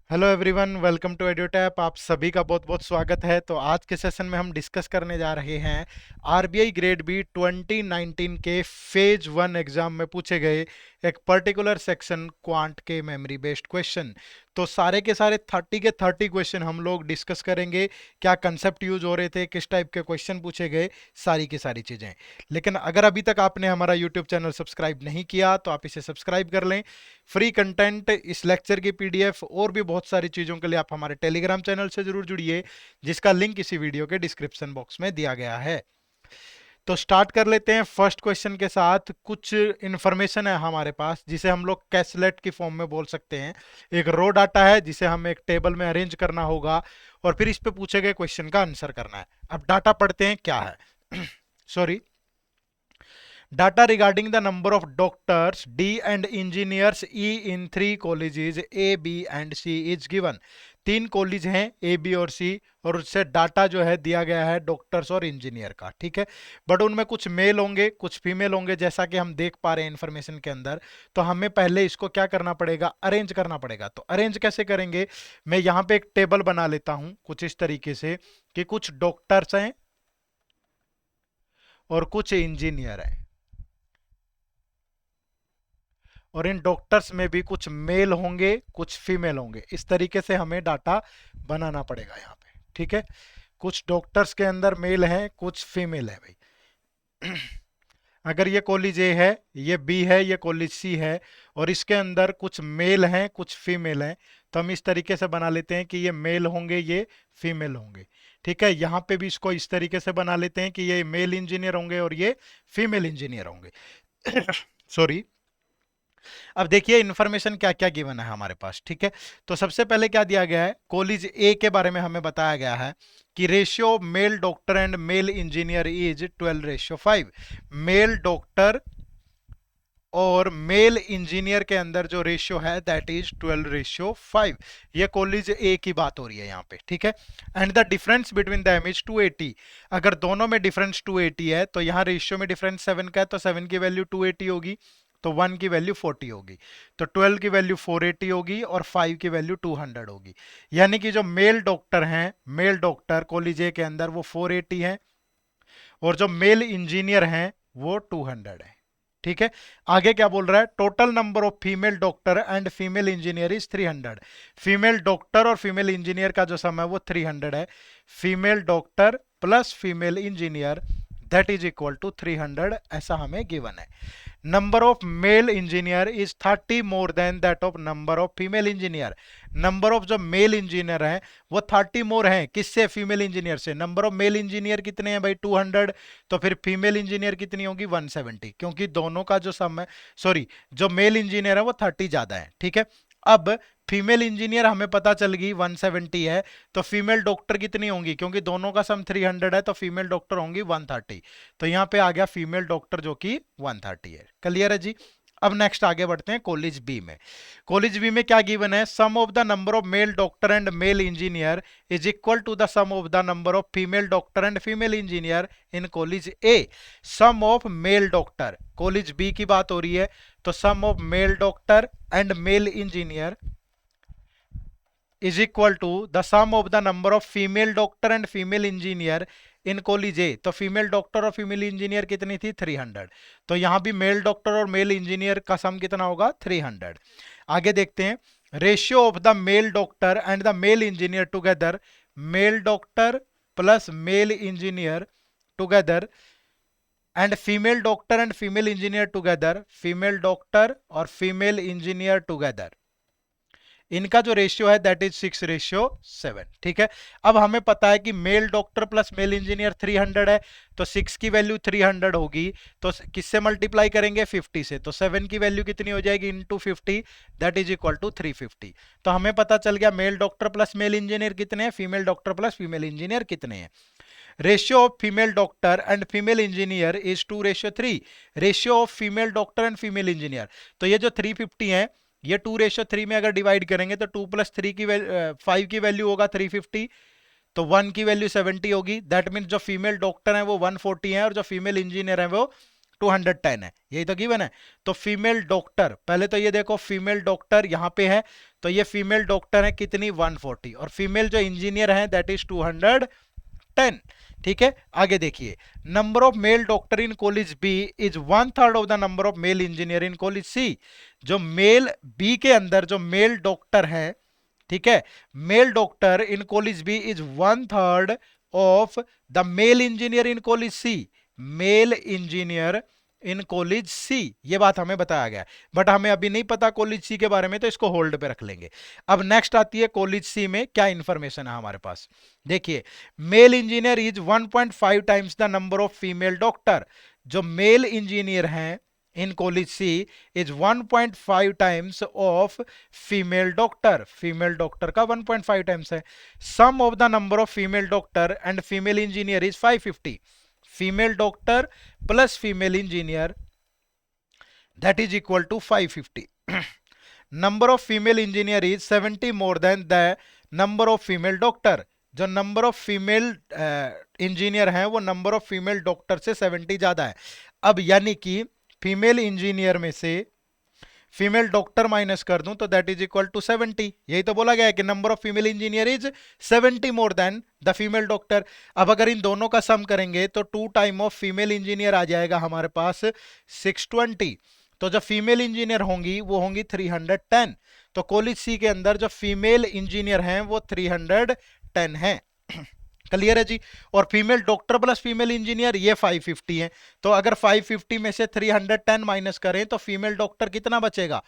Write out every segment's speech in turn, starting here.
Hello everyone, welcome to Edutap. आप सभी का बहुत बहुत स्वागत है। तो आज के सेशन में हम डिस्कस करने जा रहे हैं आरबीआई ग्रेड बी 2019 के फेज 1 एग्जाम में पूछे गए एक पर्टिकुलर सेक्शन क्वांट के मेमोरी बेस्ड क्वेश्चन। तो सारे के सारे 30 के 30 क्वेश्चन हम लोग डिस्कस करेंगे। क्या कंसेप्ट यूज हो रहे थे, किस टाइप के क्वेश्चन पूछे गए, सारी की सारी चीज़ें। लेकिन अगर अभी तक आपने हमारा यूट्यूब चैनल सब्सक्राइब नहीं किया तो आप इसे सब्सक्राइब कर लें। फ्री कंटेंट, इस लेक्चर की पीडीएफ और भी बहुत सारी चीज़ों के लिए आप हमारे टेलीग्राम चैनल से जरूर जुड़िए, जिसका लिंक इसी वीडियो के डिस्क्रिप्शन बॉक्स में दिया गया है। तो स्टार्ट कर लेते हैं फर्स्ट क्वेश्चन के साथ। कुछ इंफॉर्मेशन है हमारे पास जिसे हम लोग कैसलेट की फॉर्म में बोल सकते हैं। एक रो डाटा है जिसे हमें एक टेबल में अरेंज करना होगा और फिर इस पे पूछे गए क्वेश्चन का आंसर करना है। अब डाटा पढ़ते हैं क्या है। Sorry, data regarding the number of doctors D and engineers E in three colleges A, B and C is given। तीन कॉलेज हैं ए बी और सी, और उससे डाटा जो है दिया गया है डॉक्टर्स और इंजीनियर का। ठीक है, बट उनमें कुछ मेल होंगे कुछ फीमेल होंगे, जैसा कि हम देख पा रहे हैं इन्फॉर्मेशन के अंदर। तो हमें पहले इसको क्या करना पड़ेगा, अरेंज करना पड़ेगा। तो अरेंज कैसे करेंगे, मैं यहाँ पे एक टेबल बना लेता हूँ कुछ इस तरीके से कि कुछ डॉक्टर्स हैं और कुछ इंजीनियर हैं, और इन डॉक्टर्स में भी कुछ मेल होंगे कुछ फीमेल होंगे। इस तरीके से हमें डाटा बनाना पड़ेगा यहाँ पे। ठीक है, कुछ डॉक्टर्स के अंदर मेल हैं कुछ फीमेल है भाई। अगर ये कॉलेज ए है, ये बी है, ये कॉलेज सी है, और इसके अंदर कुछ मेल हैं कुछ फीमेल हैं, तो हम इस तरीके से बना लेते हैं कि ये मेल होंगे ये फीमेल होंगे। ठीक है, यहाँ पे भी इसको इस तरीके से बना लेते हैं कि ये मेल इंजीनियर होंगे और ये फीमेल इंजीनियर होंगे। सॉरी। अब देखिए इन्फॉर्मेशन क्या क्या गिवन है हमारे पास। ठीक है, तो सबसे पहले क्या दिया गया है, कॉलेज ए के बारे में हमें बताया गया है कि ratio of male doctor and male engineer is 12:5। Male doctor और मेल इंजीनियर के अंदर जो रेशियो है दैट इज 12:5। ये कॉलेज ए की बात हो रही है यहाँ पे। ठीक है, and the difference between them is 280। अगर दोनों में डिफरेंस 280 है तो यहाँ रेशियो में डिफरेंस 7 का है, तो 7 की वैल्यू 280 होगी, तो 1 की वैल्यू 40 होगी, तो 12 की वैल्यू 480 होगी और 5 की वैल्यू 200 होगी। यानी कि जो मेल डॉक्टर हैं, मेल डॉक्टर कॉलेज ए के अंदर वो 480 हैं, और जो मेल इंजीनियर हैं वो 200 है। ठीक है, आगे क्या बोल रहा है, total number of female doctor and female engineer is 300। Female doctor और फीमेल इंजीनियर का जो सम है वो 300 है। Female doctor plus female engineer that is equal to 300, ऐसा हमें गिवन है। Number of male engineer is 30 more than that of number of female engineer. Number of जो मेल इंजीनियर हैं वो 30 मोर हैं, किससे, फीमेल इंजीनियर से। नंबर ऑफ मेल इंजीनियर कितने हैं भाई, 200, तो फिर फीमेल इंजीनियर कितनी होगी 170, क्योंकि दोनों का जो सम है, सॉरी, जो मेल इंजीनियर है वो 30 ज्यादा है। ठीक है, अब फीमेल इंजीनियर हमें पता चल गई 170 है, तो फीमेल डॉक्टर कितनी होंगी, क्योंकि दोनों का सम 300 है, तो फीमेल डॉक्टर होंगी 130। तो यहाँ पे आ गया फीमेल डॉक्टर जो कि 130 है। क्लियर है जी। अब नेक्स्ट आगे बढ़ते हैं कॉलेज बी में। कॉलेज बी में क्या गिवन है, sum of the number of male doctor and male engineer is equal to the sum of the number of female doctor and female engineer in college A. Sum of male doctor, college B की बात हो रही है, तो sum of male doctor and male engineer is equal to the sum of the number of female doctor and female engineer in college A. तो female doctor और female engineer कितनी थी, 300, तो यहां भी मेल डॉक्टर और मेल इंजीनियर का sum कितना होगा, 300। आगे देखते हैं, ratio of the male doctor and the male engineer together, male doctor plus male engineer together and female doctor and female engineer together, female doctor और फीमेल इंजीनियर टुगेदर, इनका जो ratio है दैट इज 6:7। ठीक है, अब हमें पता है कि male doctor plus male engineer 300 है, तो 6 की वैल्यू 300 होगी, तो किससे मल्टीप्लाई करेंगे, 50 से, तो 7 की वैल्यू कितनी हो जाएगी, into 50, that is equal to 350। तो हमें पता चल गया male doctor plus male engineer कितने हैं, female doctor plus female engineer कितने हैं। Ratio of female doctor and female engineer is 2:3। Ratio of female doctor and female engineer, तो ये जो 350 है ये 2:3 में अगर डिवाइड करेंगे तो 2 + 3 की 5 की वैल्यू होगा 350, तो 1 की वैल्यू 70 होगी। दैट मीन्स जो फीमेल डॉक्टर है वो 140 है और जो फीमेल इंजीनियर है वो 210 है, यही तो गिवन है। तो फीमेल डॉक्टर, पहले तो ये देखो फीमेल डॉक्टर यहाँ पे है, तो ये फीमेल डॉक्टर है कितनी 140, और फीमेल जो इंजीनियर है दैट इज 210। ठीक है, आगे देखिए, number of male doctor in college B is 1/3 of the number of male engineer in college C. जो मेल बी के अंदर जो मेल डॉक्टर है, ठीक है, male doctor in college B is 1/3 of the male engineer in college C. Male engineer in college C, ये बात हमें बताया गया है, बट हमें अभी नहीं पता कॉलेज सी के बारे में, तो इसको होल्ड पे रख लेंगे। अब नेक्स्ट आती है कॉलेज सी में क्या इंफॉर्मेशन है हमारे पास। देखिए, male engineer is 1.5 times the number of female doctor. जो मेल इंजीनियर हैं in college C is 1.5 times of female doctor. Female doctor का 1.5 टाइम्स है। Sum of the number of female doctor and female engineer is 550। Female doctor plus female engineer that is equal to 550. number of female engineer is 70 more than the number of female doctor. जो number of female engineer हैं वो number of female doctor से 70 ज्यादा है। अब यानी कि female engineer में से फीमेल डॉक्टर माइनस कर दूं तो दैट इज इक्वल टू 70। यही तो बोला गया है कि number of female engineer is 70 more than the female doctor. अब अगर इन दोनों का सम करेंगे तो 2 टाइम ऑफ फीमेल इंजीनियर आ जाएगा हमारे पास 620। तो जो फीमेल इंजीनियर होंगी वो होंगी 310। तो कॉलेज सी के अंदर जो फीमेल इंजीनियर हैं वो 310 हैं। क्लियर है जी। और female doctor plus female engineer ये 550 है। तो अगर 550 में से 310 माइनस करें तो फीमेल डॉक्टर कितना बचेगा,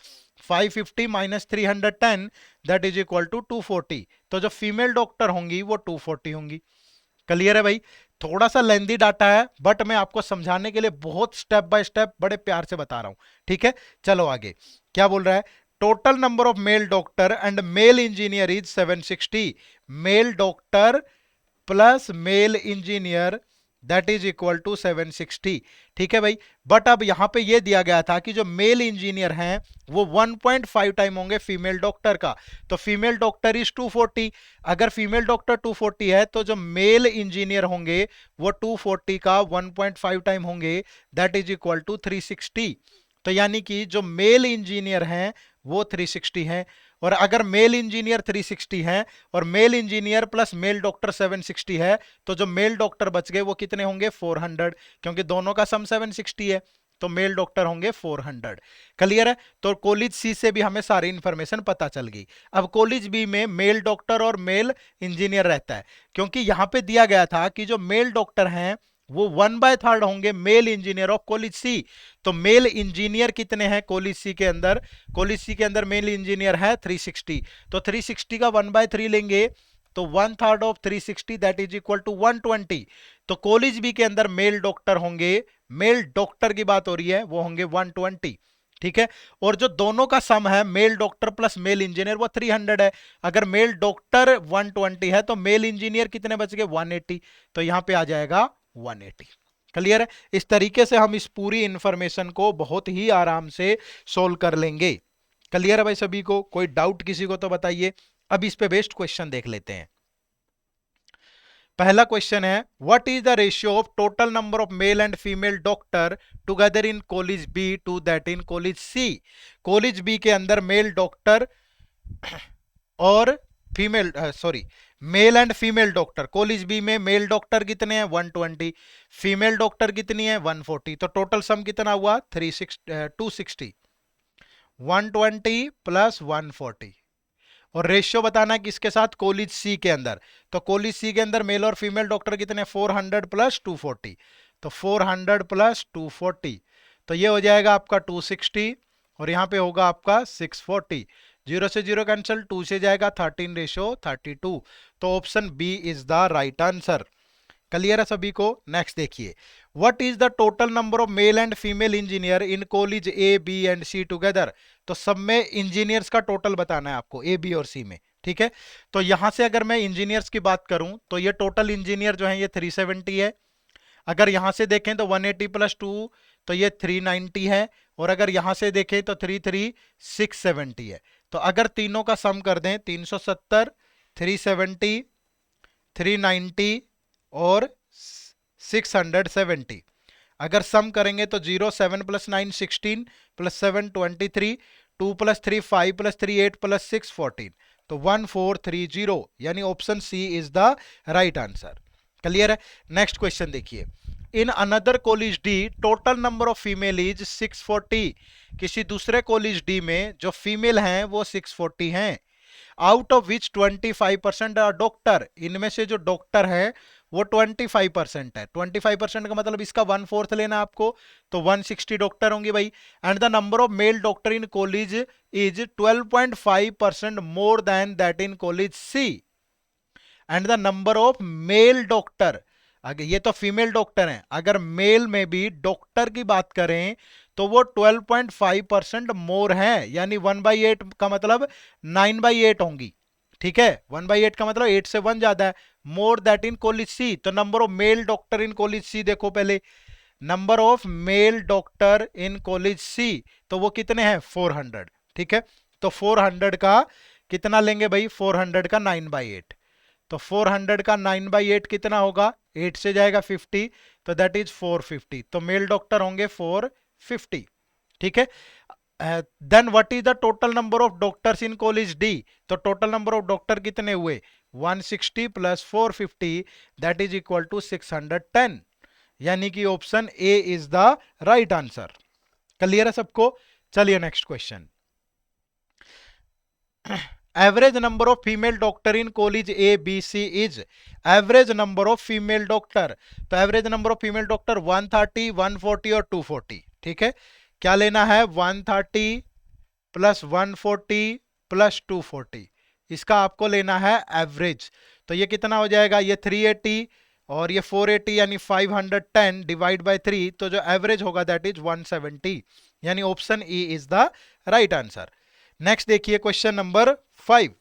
550 minus 310 that is equal to 240। तो जो फीमेल डॉक्टर होंगी वो 240 होंगी। क्लियर है भाई। थोड़ा सा लेंदी डाटा है बट मैं आपको समझाने के लिए बहुत स्टेप बाय स्टेप बड़े प्यार से बता रहा हूं। ठीक है, चलो आगे क्या बोल रहा है। Total number of male doctor and male engineer is 760। Male doctor plus male engineer that is equal to 760। ठीक है भाई। बट अब यहां पे ये दिया गया था कि जो मेल इंजीनियर हैं वो 1.5 टाइम होंगे फीमेल डॉक्टर का। तो फीमेल डॉक्टर इज 240। अगर फीमेल डॉक्टर 240 है तो जो मेल इंजीनियर होंगे वो 240 का 1.5 टाइम होंगे दैट इज इक्वल टू 360। तो यानी कि जो मेल इंजीनियर हैं वो 360 हैं। और अगर मेल इंजीनियर 360 हैं और male engineer plus male doctor 760 है तो जो मेल डॉक्टर बच गए वो कितने होंगे 400, क्योंकि दोनों का सम 760 है तो मेल डॉक्टर होंगे 400। क्लियर है। तो कॉलेज सी से भी हमें सारी इंफॉर्मेशन पता चल गई। अब कॉलेज बी में मेल डॉक्टर और मेल इंजीनियर रहता है, क्योंकि यहां पे दिया गया था कि जो मेल डॉक्टर हैं वो 1/3 होंगे mail engineer of college C. तो मेल इंजीनियर कितने हैं कॉलेज सी के अंदर, कॉलेज सी के अंदर मेल इंजीनियर है 360। तो 360 का 1/3 लेंगे तो 1/3 of 360 that is equal to 120। तो कॉलेज बी के अंदर मेल डॉक्टर होंगे, मेल डॉक्टर की बात हो रही है, वो होंगे 120। ठीक है। और जो दोनों का सम है male doctor plus male engineer वो 300 है। अगर मेल डॉक्टर 120 है तो मेल इंजीनियर कितने बच गए 180। तो यहां पे आ जाएगा 180। क्लियर है। इस तरीके से हम इस पूरी इंफॉर्मेशन को बहुत ही आराम से सोल्व कर लेंगे। क्लियर है भाई सभी को। कोई डाउट किसी को तो बताइए। अब इस पे बेस्ड क्वेश्चन देख लेते हैं। पहला क्वेश्चन है what is the ratio of total number of male and female doctor together in college B to that in college C. College B के अंदर मेल डॉक्टर और female male and female doctor, college B में male doctor कितने हैं 120, female doctor कितनी है 140। तो total sum कितना हुआ 260, 120 प्लस 140। और रेशियो बताना है किसके साथ, कॉलेज सी के अंदर। तो कॉलेज सी के अंदर मेल और फीमेल डॉक्टर कितने 400 प्लस 240। तो 400 प्लस 240 तो ये हो जाएगा आपका 260 और यहाँ पे होगा आपका 640। 0 से 0 कैंसिल, 2 से जाएगा 13:32। तो option B is the right answer. Clear है सभी को। नेक्स्ट देखिए what is the total number of male and female engineer in college A B and C together. तो सब में इंजीनियर्स का टोटल बताना है आपको ए बी और सी में। ठीक है। तो यहां से अगर मैं इंजीनियर्स की बात करूं तो ये टोटल इंजीनियर जो है ये 370 है। अगर यहां से देखें तो 180 प्लस 2 तो ये 390 है। और अगर यहां से देखें तो 670 है। तो अगर तीनों का सम कर दें 370, 370, 390 और 670, अगर सम करेंगे तो 0 7 प्लस 9 16 प्लस 7 23, 2 + 3 5 + 3 8 + 6 14, तो 1430, यानी option C is the right answer. Clear है। नेक्स्ट क्वेश्चन देखिए, in another college D total number of female is 640, किसी दूसरे कॉलेज डी में जो फीमेल हैं वो 640 हैं। Out of which 25% are doctor, इनमें से जो डॉक्टर है वो 25% है। 25% का मतलब इसका 1/4 लेना आपको, तो 160 डॉक्टर होंगे भाई। And the number of male doctor in college is 12.5% more than that in college C. And the number of male doctor, अगर ये तो फीमेल डॉक्टर हैं, अगर मेल में भी डॉक्टर की बात करें तो वो 12.5% मोर है, यानी 1/8 का मतलब 9/8 होंगी। ठीक है, 1/8 का मतलब 8 से 1 ज्यादा है। More that in college C, तो number of male doctor in college C देखो पहले, number of male doctor in college C, तो वो कितने हैं 400। ठीक है, तो 400 का कितना लेंगे भाई, 400 का 9/8, तो 400 का 9/8 कितना होगा, 8 से जाएगा 50, तो दैट इज 450, तो मेल डॉक्टर होंगे 450। ठीक है, then what is the total number of doctors in college D, तो टोटल नंबर ऑफ डॉक्टर कितने हुए 160 + 450, दैट इज इक्वल टू 610, यानी कि option A is the right answer. Clear है सबको। चलिए next question, average number of female doctor in college A B C is, average number of female doctor, तो average number of female doctor 130, 140 और 240। ठीक है, क्या लेना है 130 + 140 + 240, इसका आपको लेना है एवरेज, तो ये कितना हो जाएगा, ये 380 और ये 480, यानी 510 डिवाइड बाय 3, तो जो एवरेज होगा दैट इज 170, यानी option E is the right answer. Next देखिए question number 5,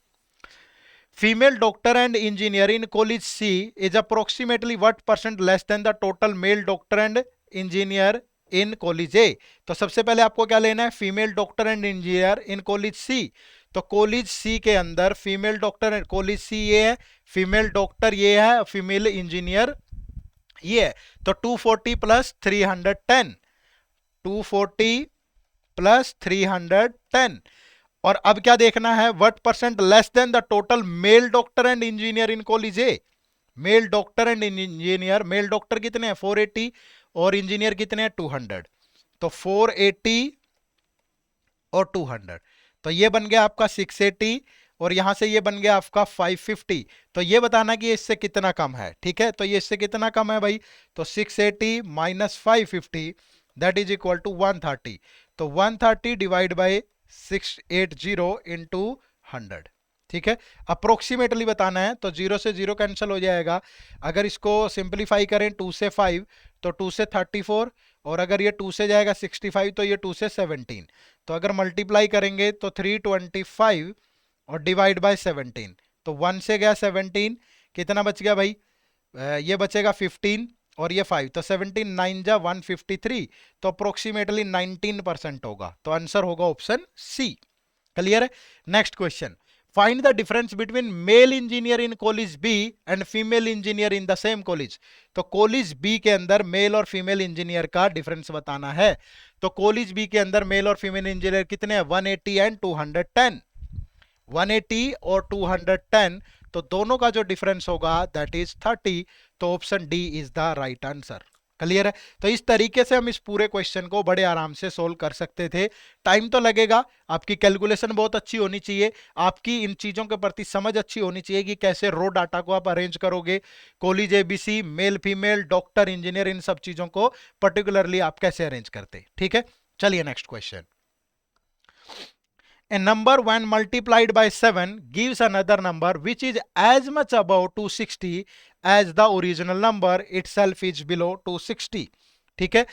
female doctor and engineer in college C is approximately what % less than the total male doctor and engineer in college A. तो सबसे पहले आपको क्या लेना है, female doctor and engineer in college C, तो college सी के अंदर फीमेल डॉक्टर, कॉलेज सी ये है, फीमेल डॉक्टर ये है, फीमेल इंजीनियर ये है, तो 240 + 310, 240 + 310, और अब क्या देखना है, what % less than the total male doctor and engineer in college A. Mail doctor and engineer, mail doctor कितने हैं 480 और इंजीनियर कितने हैं 200, तो 480 और 200, तो ये बन गया आपका 680 और यहां से ये बन गया आपका 550, तो ये बताना कि इससे कितना कम है। ठीक है, तो ये इससे कितना कम है भाई, तो 680 - 550 दैट इज इक्वल टू 130, तो 130 डिवाइड बाय 680 इंटू 100। ठीक है, अप्रोक्सीमेटली बताना है, तो 0 से 0 कैंसिल हो जाएगा, अगर इसको सिंप्लीफाई करें 2 से 5 तो 2 से 34, और अगर ये 2 से जाएगा 65 तो ये 2 से 17, तो अगर मल्टीप्लाई करेंगे तो 325 और डिवाइड बाय 17, तो 1 से गया 17, कितना बच गया भाई, ये बचेगा 15 और ये 5, तो 17 9 जा 153, तो अप्रोक्सीमेटली 19% होगा, तो आंसर होगा ऑप्शन सी। क्लियर है। Next question, find the difference between male engineer in college B and female engineer in the same college, तो कॉलेज बी के अंदर मेल और फीमेल इंजीनियर का डिफरेंस बताना है, तो कॉलेज बी के अंदर मेल और फीमेल इंजीनियर कितने हैं 180 एंड 210, 180 और 210, तो दोनों का जो डिफरेंस होगा दैट इज 30, तो option D is the right answer. Clear है। तो इस तरीके से हम इस पूरे क्वेश्चन को बड़े आराम से सोल्व कर सकते थे। टाइम तो लगेगा, आपकी कैलकुलेशन बहुत अच्छी होनी चाहिए, आपकी इन चीजों के प्रति समझ अच्छी होनी चाहिए कि कैसे रो डाटा को आप अरेंज करोगे, college ABC, male female, doctor, engineer, इन सब चीजों को पर्टिकुलरली आप कैसे अरेंज करते। ठीक है, चलिए next question, a number when multiplied by 7 gives another number which is as much above 260 as the original number itself is below 260. ठीक है,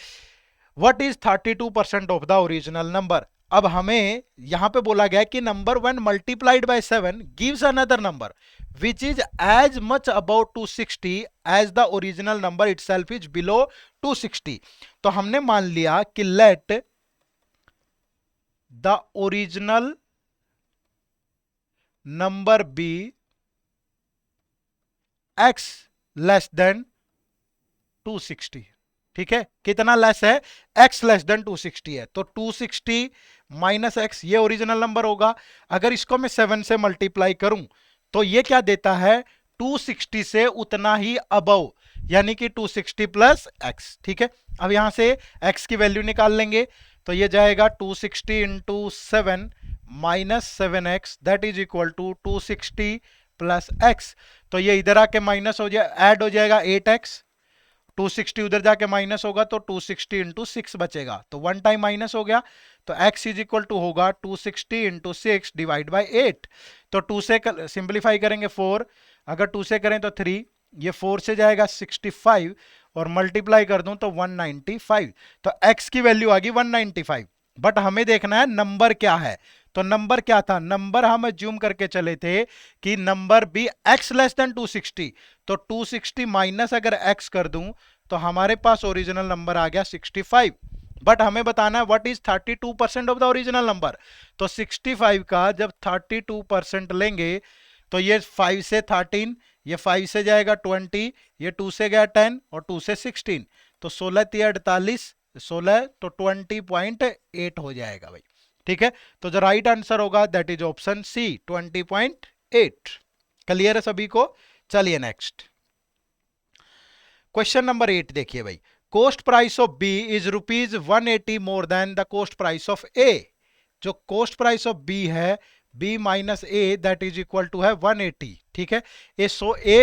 what is 32% of the original number। अब हमें यहां पे बोला गया कि number when multiplied by 7 gives another number which is as much above 260 as the original number itself is below 260, तो हमने मान लिया कि let the original number be x less than 260। ठीक है, कितना लेस है, x लेस देन 260 है, तो 260 माइनस एक्स ये ओरिजिनल नंबर होगा। अगर इसको मैं 7 से मल्टीप्लाई करूं तो ये क्या देता है, 260 से उतना ही अबव, यानी कि 260 प्लस एक्स। ठीक है, अब यहां से x की वैल्यू निकाल लेंगे, तो ये जाएगा 260 into 7 minus 7x that is equal to 260 plus x. तो ये इधर आके माइनस हो जाए, ऐड हो जाएगा 8x, 260 उधर जाके माइनस होगा तो 260 इंटू 6 बचेगा, तो वन टाइम माइनस हो गया, तो x इज इक्वल टू होगा 260 इंटू 6 डिवाइड बाई 8। तो 2 से सिंप्लीफाई करेंगे 4, अगर 2 से करें तो 3, ये 4 से जाएगा 65 और मल्टीप्लाई कर दूं तो 195, तो x की वैल्यू आ गई 195। बट हमें देखना है नंबर क्या है, तो नंबर क्या था, नंबर हम अज्यूम करके चले थे कि नंबर भी x लेस देन 260, तो 260 माइनस अगर x कर दूं तो हमारे पास ओरिजिनल नंबर आ गया 65। बट हमें बताना है what is 32% of the original number, तो 65 का जब 32% लेंगे तो ये 5 से 13, ये 5 से जाएगा 20, ये 2 से गया 10 और 2 से 16, तो 16 3 48, 16 तो 20.8 हो जाएगा भाई। ठीक है, तो जो राइट आंसर होगा that is option C 20.8। Clear है सभी को? चलिए नेक्स्ट क्वेश्चन नंबर 8 देखिए भाई, cost price of B is rupees 180 more than the cost price of A. जो कोस्ट प्राइस ऑफ बी है, B minus A that is equal to है 180। ठीक है, A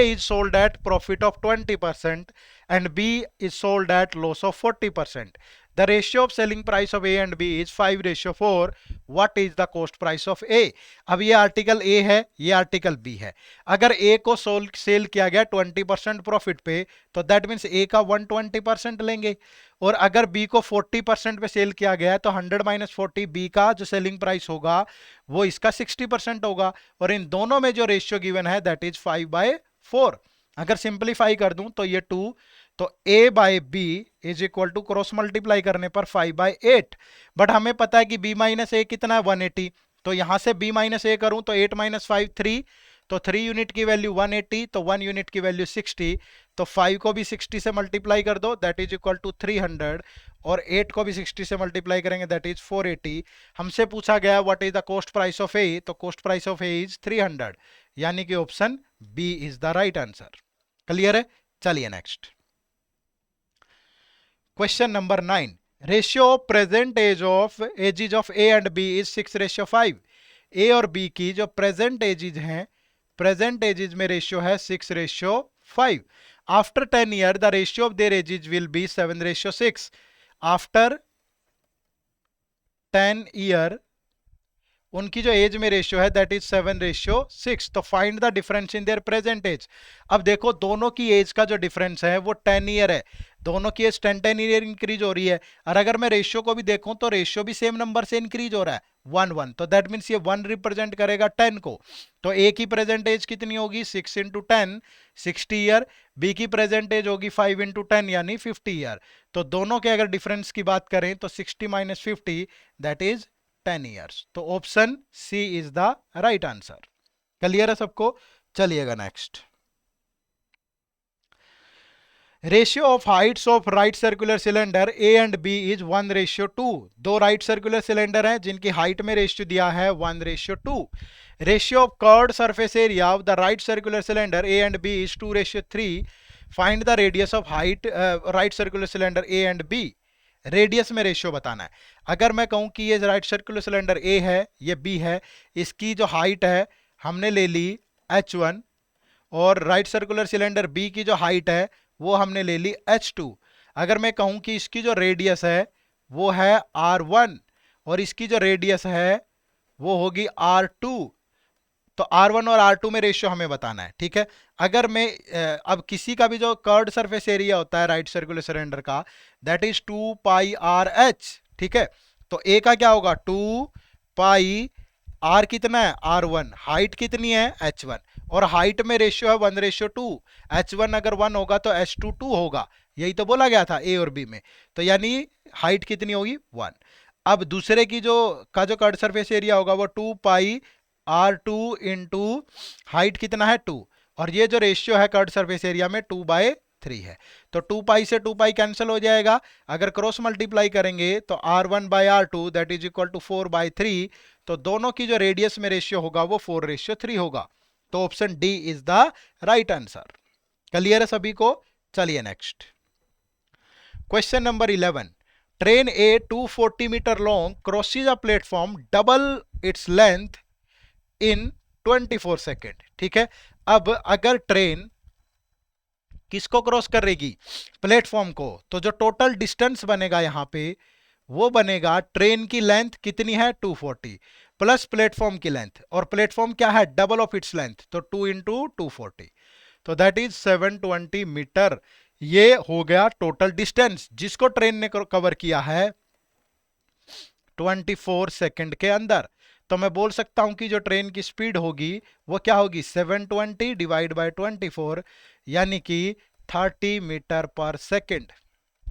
is sold at profit of 20% and B is sold at loss of 40%। The ratio of selling price of A and B is 5:4. What is the cost price of A? अब ये article A है, ये article B है। अगर A को cell किया गया 20% profit पे, तो दैट मीन्स A का 120% लेंगे, और अगर B को 40% पे सेल किया गया है तो 100 माइनस 40 B का जो सेलिंग प्राइस होगा वो इसका 60% होगा, और इन दोनों में जो रेशियो गिवन है दैट इज 5/4। अगर सिंप्लीफाई कर दूं तो ये 2, तो a by B is equal to cross multiply करने पर 5/8। बट हमें पता है कि b माइनस ए कितना है 180, तो यहां से b माइनस ए करूं तो 8 माइनस 5 3, तो 3 यूनिट की वैल्यू 180, तो 1 यूनिट की वैल्यू 60, तो 5 को भी 60 से मल्टीप्लाई कर दो दैट इज इक्वल टू 300, और 8 को भी 60 से मल्टीप्लाई करेंगे दैट इज 480। हमसे पूछा गया what is the cost price of A, तो cost price of A is 300, यानी कि option B is the right answer. Clear है? चलिए next question number 9, ratio of present ages of A and B is 6:5। A और B की जो present ages हैं, present ages में रेशियो है 6:5। After 10 year the ratio of their ages will be 7:6। After 10 year उनकी जो एज में ratio है दैट इज 7:6। तो find the difference in their present age. अब देखो दोनों की एज का जो डिफरेंस है वो 10 ईयर है, दोनों की एज 10 ईयर इंक्रीज हो रही है, और अगर मैं रेशियो को भी देखूं तो रेशियो भी सेम नंबर से इंक्रीज हो रहा है 1:1, तो दैट मीन्स ये 1 रिप्रेजेंट करेगा 10 को। तो ए की प्रेजेंट एज कितनी होगी 6 इंटू 10 60 ईयर, बी की प्रेजेंट एज होगी 5 इंटू 10 यानी 50 ईयर। तो दोनों के अगर डिफरेंस की बात करें तो 60 माइनस 50 दैट इज 10 ईयर्स, तो option C is the right answer. Clear है सबको? चलिएगा next, ratio of heights of right circular cylinder A and B is 1:2। दो राइट सर्कुलर सिलेंडर हैं जिनकी हाइट में रेशियो दिया है 1:2। Ratio of curved surface area of the right circular cylinder A and B is 2:3। Find the radius of height right circular cylinder A and B. Radius में ratio बताना है। अगर मैं कहूं कि ये राइट सर्कुलर सिलेंडर ए है, ये बी है, इसकी जो हाइट है हमने ले ली h1, और राइट सर्कुलर सिलेंडर बी की जो हाइट है वो हमने ले ली h2। अगर मैं कहूं कि इसकी जो रेडियस है वो है r1 और इसकी जो रेडियस है वो होगी r2, तो r1 और r2 में रेशियो हमें बताना है। ठीक है, अगर मैं अब किसी का भी जो कर्व्ड सरफेस एरिया होता है राइट सर्कुलर सिलेंडर का दैट इज 2πrh। ठीक है, तो a का क्या होगा 2π, r कितना है r1, हाइट कितनी है h1, और हाइट में रेशियो है 1:2। h1 अगर 1 होगा तो h2 2 होगा, यही तो बोला गया था a और b में, तो यानी हाइट कितनी होगी 1। अब दूसरे की जो कर्व्ड सरफेस एरिया होगा वो 2πr2 इंटू हाइट कितना है 2, और ये जो रेशियो है कर्व्ड सरफेस एरिया में 2/3 3 है। तो 2 पाई से 2 पाई कैंसिल हो जाएगा। अगर क्रॉस मल्टीप्लाई करेंगे तो R1 by R2 that is equal to 4 by 3, तो दोनों की जो रेडियस में रेशियो होगा वो 4:3 होगा। तो option D is the right answer. Clear है सभी को? चलिए next question number 11। Train A 240 metre long crosses a platform double its length in 24 second. ठीक है, अब अगर ट्रेन किसको क्रॉस करेगी? प्लेटफॉर्म को, तो जो टोटल डिस्टेंस बनेगा यहां पे वो बनेगा ट्रेन की लेंथ कितनी है 240 प्लस प्लेटफॉर्म की लेंथ, और प्लेटफॉर्म क्या है? डबल ऑफ इट्स लेंथ, तो 2 इंटू 240, तो दैट इज 720 मीटर। ये हो गया टोटल डिस्टेंस जिसको ट्रेन ने कवर किया है 24 सेकंड के अंदर। तो मैं बोल सकता हूं कि जो ट्रेन की स्पीड होगी वो क्या होगी? 720 डिवाइड बाय 24 यानी कि 30 मीटर पर सेकंड।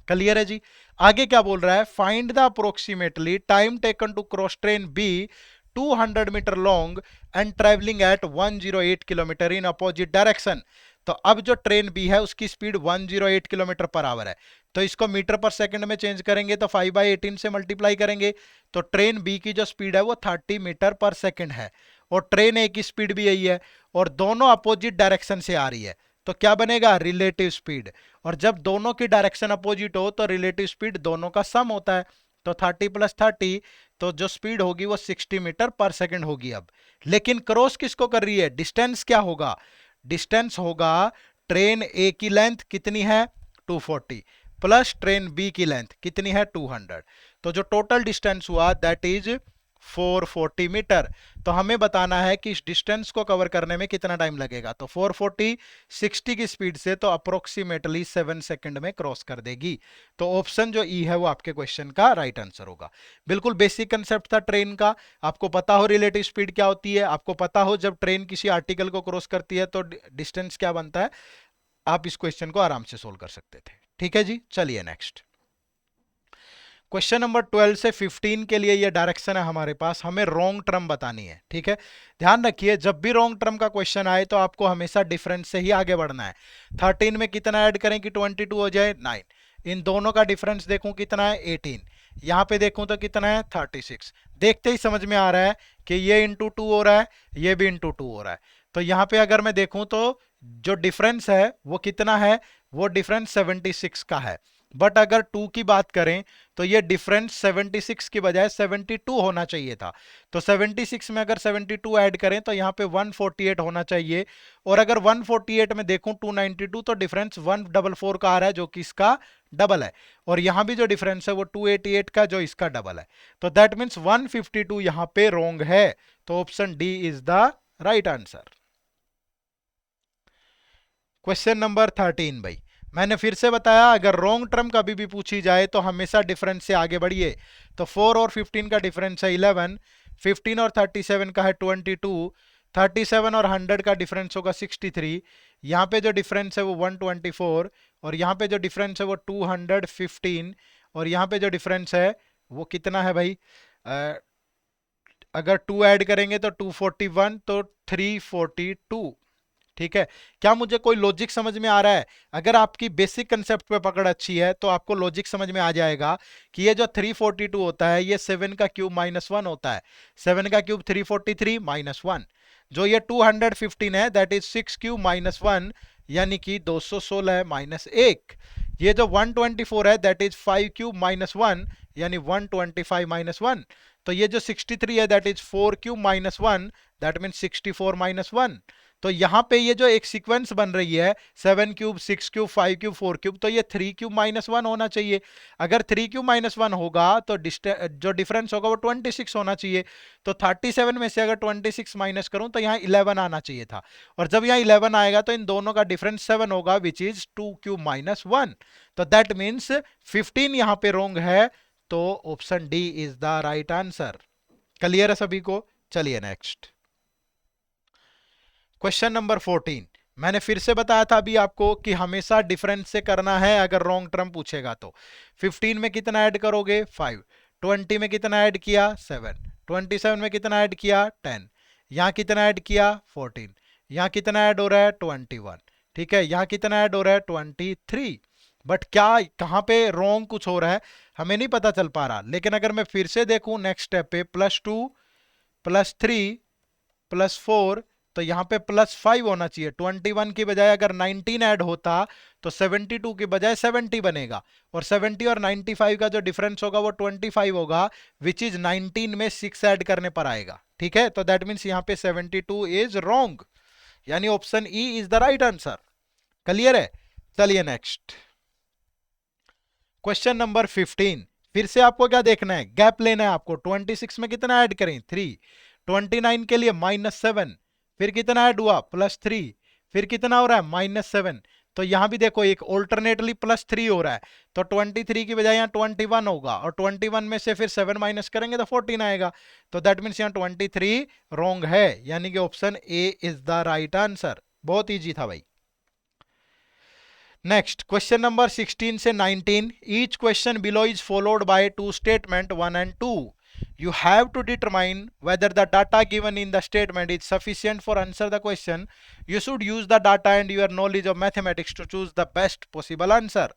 क्लियर है जी? आगे क्या बोल रहा है? Find the approximately time taken to cross train B 200 metre long and travelling at 108 kilometre in opposite direction. तो अब जो ट्रेन बी है उसकी स्पीड 108 किलोमीटर पर आवर है, तो इसको मीटर पर सेकंड में चेंज करेंगे तो 5/18 से मल्टीप्लाई करेंगे, तो ट्रेन बी की जो स्पीड है वो 30 मीटर पर सेकंड है, और ट्रेन ए की स्पीड भी यही है, और दोनों अपोजिट डायरेक्शन से आ रही है, तो क्या बनेगा? Relative speed. और जब दोनों की डायरेक्शन अपोजिट हो तो रिलेटिव स्पीड दोनों का सम होता है, तो 30 प्लस 30, तो जो स्पीड होगी वो 60 मीटर पर सेकंड होगी। अब लेकिन क्रॉस किसको कर रही है? डिस्टेंस क्या होगा? डिस्टेंस होगा ट्रेन ए की लेंथ कितनी है 240 प्लस ट्रेन बी की लेंथ कितनी है 200, तो जो टोटल डिस्टेंस हुआ दैट इज 440 मीटर। तो हमें बताना है कि इस डिस्टेंस को कवर करने में कितना टाइम लगेगा। तो 440 60 की स्पीड से तो अप्रोक्सीमेटली 7 सेकंड में क्रॉस कर देगी। तो ऑप्शन जो ई है वो आपके क्वेश्चन का राइट आंसर होगा। बिल्कुल बेसिक कंसेप्ट था ट्रेन का, आपको पता हो रिलेटिव स्पीड क्या होती है, आपको पता हो जब ट्रेन किसी आर्टिकल को क्रॉस करती है तो डिस्टेंस क्या बनता है, आप इस क्वेश्चन को आराम से सोल्व कर सकते थे। ठीक है जी, चलिए नेक्स्ट क्वेश्चन नंबर 12 से 15 के लिए ये डायरेक्शन है हमारे पास, हमें रॉन्ग टर्म बतानी है। ठीक है, ध्यान रखिए जब भी रॉन्ग टर्म का क्वेश्चन आए तो आपको हमेशा डिफरेंस से ही आगे बढ़ना है। 13 में कितना ऐड करें कि 22 हो जाए? 9। इन दोनों का डिफरेंस देखूं कितना है 18, यहाँ पे देखूं तो कितना है 36। देखते ही समझ में आ रहा है कि ये इंटू 2 हो रहा है, ये भी इंटू 2 हो रहा है। तो यहाँ पे अगर मैं देखूं तो जो डिफरेंस है वो कितना है? वो डिफरेंस 76 का है। बट अगर 2 की बात करें तो ये डिफरेंस 76 की बजाय 72 होना चाहिए था। तो 76 में अगर 72 ऐड करें तो यहाँ पे 148 होना चाहिए, और अगर 148 में देखूं 292 तो डिफरेंस 144 का आ रहा है जो कि इसका डबल है, और यहाँ भी जो डिफरेंस है वो 288 का जो इसका डबल है। तो दैट मीन्स 152 यहाँ पे रॉन्ग है। तो option D is the right answer. Question number 13 भाई, मैंने फिर से बताया अगर रॉन्ग टर्म कभी भी पूछी जाए तो हमेशा डिफरेंस से आगे बढ़िए। तो 4 और 15 का डिफरेंस है 11, 15 और 37 का है 22, 37 और 100 का डिफरेंस होगा 63, यहाँ पे जो डिफरेंस है वो 124, और यहाँ पे जो डिफरेंस है वो 215, और यहाँ पे जो डिफरेंस है वो कितना है भाई? अगर 2 ऐड करेंगे तो 241, तो 342। ठीक है, क्या मुझे कोई लॉजिक समझ में आ रहा है? अगर आपकी बेसिक कंसेप्ट पे पकड़ अच्छी है तो आपको लॉजिक समझ में आ जाएगा कि ये जो 342 होता है ये 7 का क्यूब -1 होता है। 7 का क्यूब 343 -1, जो ये 215 है दैट इज 6 क्यूब -1 यानी कि 216 -1। ये जो 124 है दैट इज 5 क्यूब -1 यानी 125 -1। तो ये जो 63 है that is 4 cube -1 that mean 64 -1। तो यहाँ पे ये जो एक सीक्वेंस बन रही है 7 क्यूब 6 क्यूब 5 क्यूब 4 क्यूब, तो ये 3 क्यूब -1 होना चाहिए। अगर 3 क्यूब -1 होगा तो जो डिफरेंस होगा वो 26 होना चाहिए। तो 37 में से अगर 26 माइनस करूं तो यहाँ 11 आना चाहिए था, और जब यहाँ 11 आएगा तो इन दोनों का डिफरेंस 7 होगा विच इज 2 क्यूब -1। तो दैट मीन्स 15 यहाँ पे रॉन्ग है, तो option D is the right answer. Clear है सभी को? चलिए नेक्स्ट क्वेश्चन नंबर 14। मैंने फिर से बताया था अभी आपको कि हमेशा डिफरेंस से करना है अगर रॉन्ग टर्म पूछेगा तो। 15 में कितना ऐड करोगे 5, 20 में कितना ऐड किया 7, 27 में कितना ऐड किया 10, यहाँ कितना ऐड किया 14, यहाँ कितना ऐड हो रहा है 21, ठीक है, यहाँ कितना ऐड हो रहा है 23, बट क्या कहाँ पे रॉन्ग कुछ हो रहा है हमें नहीं पता चल पा रहा। लेकिन अगर मैं फिर से देखूं नेक्स्ट स्टेप पे +2 +3 +4, तो यहाँ पे +5 होना चाहिए। 21 की बजाय अगर 19 ऐड होता तो 72 की बजाय 70 बनेगा, और 70 और 95 का जो डिफरेंस होगा वो 25 होगा, विच इज 19 में 6 ऐड करने पर आएगा। ठीक है, तो दैट मीन्स यहाँ पे 72 इज रॉन्ग, यानी option E is the right answer. Clear है? चलिए नेक्स्ट क्वेश्चन नंबर 15। फिर से आपको क्या देखना है, गैप लेना है आपको। 26 में कितना ऐड करें 3, 29 के लिए -7, फिर कितना ऐड हुआ +3, फिर कितना हो रहा है -7। तो यहां भी देखो एक ऑल्टरनेटली +3 हो रहा है, तो 23 की बजाय यहाँ 21 होगा, और 21 में से फिर 7 माइनस करेंगे तो 14 आएगा। तो दैट मीन्स यहाँ 23 रॉन्ग है, यानी कि option A is the right answer. बहुत ईजी था भाई। नेक्स्ट क्वेश्चन नंबर 16 से 19। Each question below is followed by two statement 1 and 2. You have to determine whether the data given in the statement is sufficient for answer the question. You should use the data and your knowledge of mathematics to choose the best possible answer.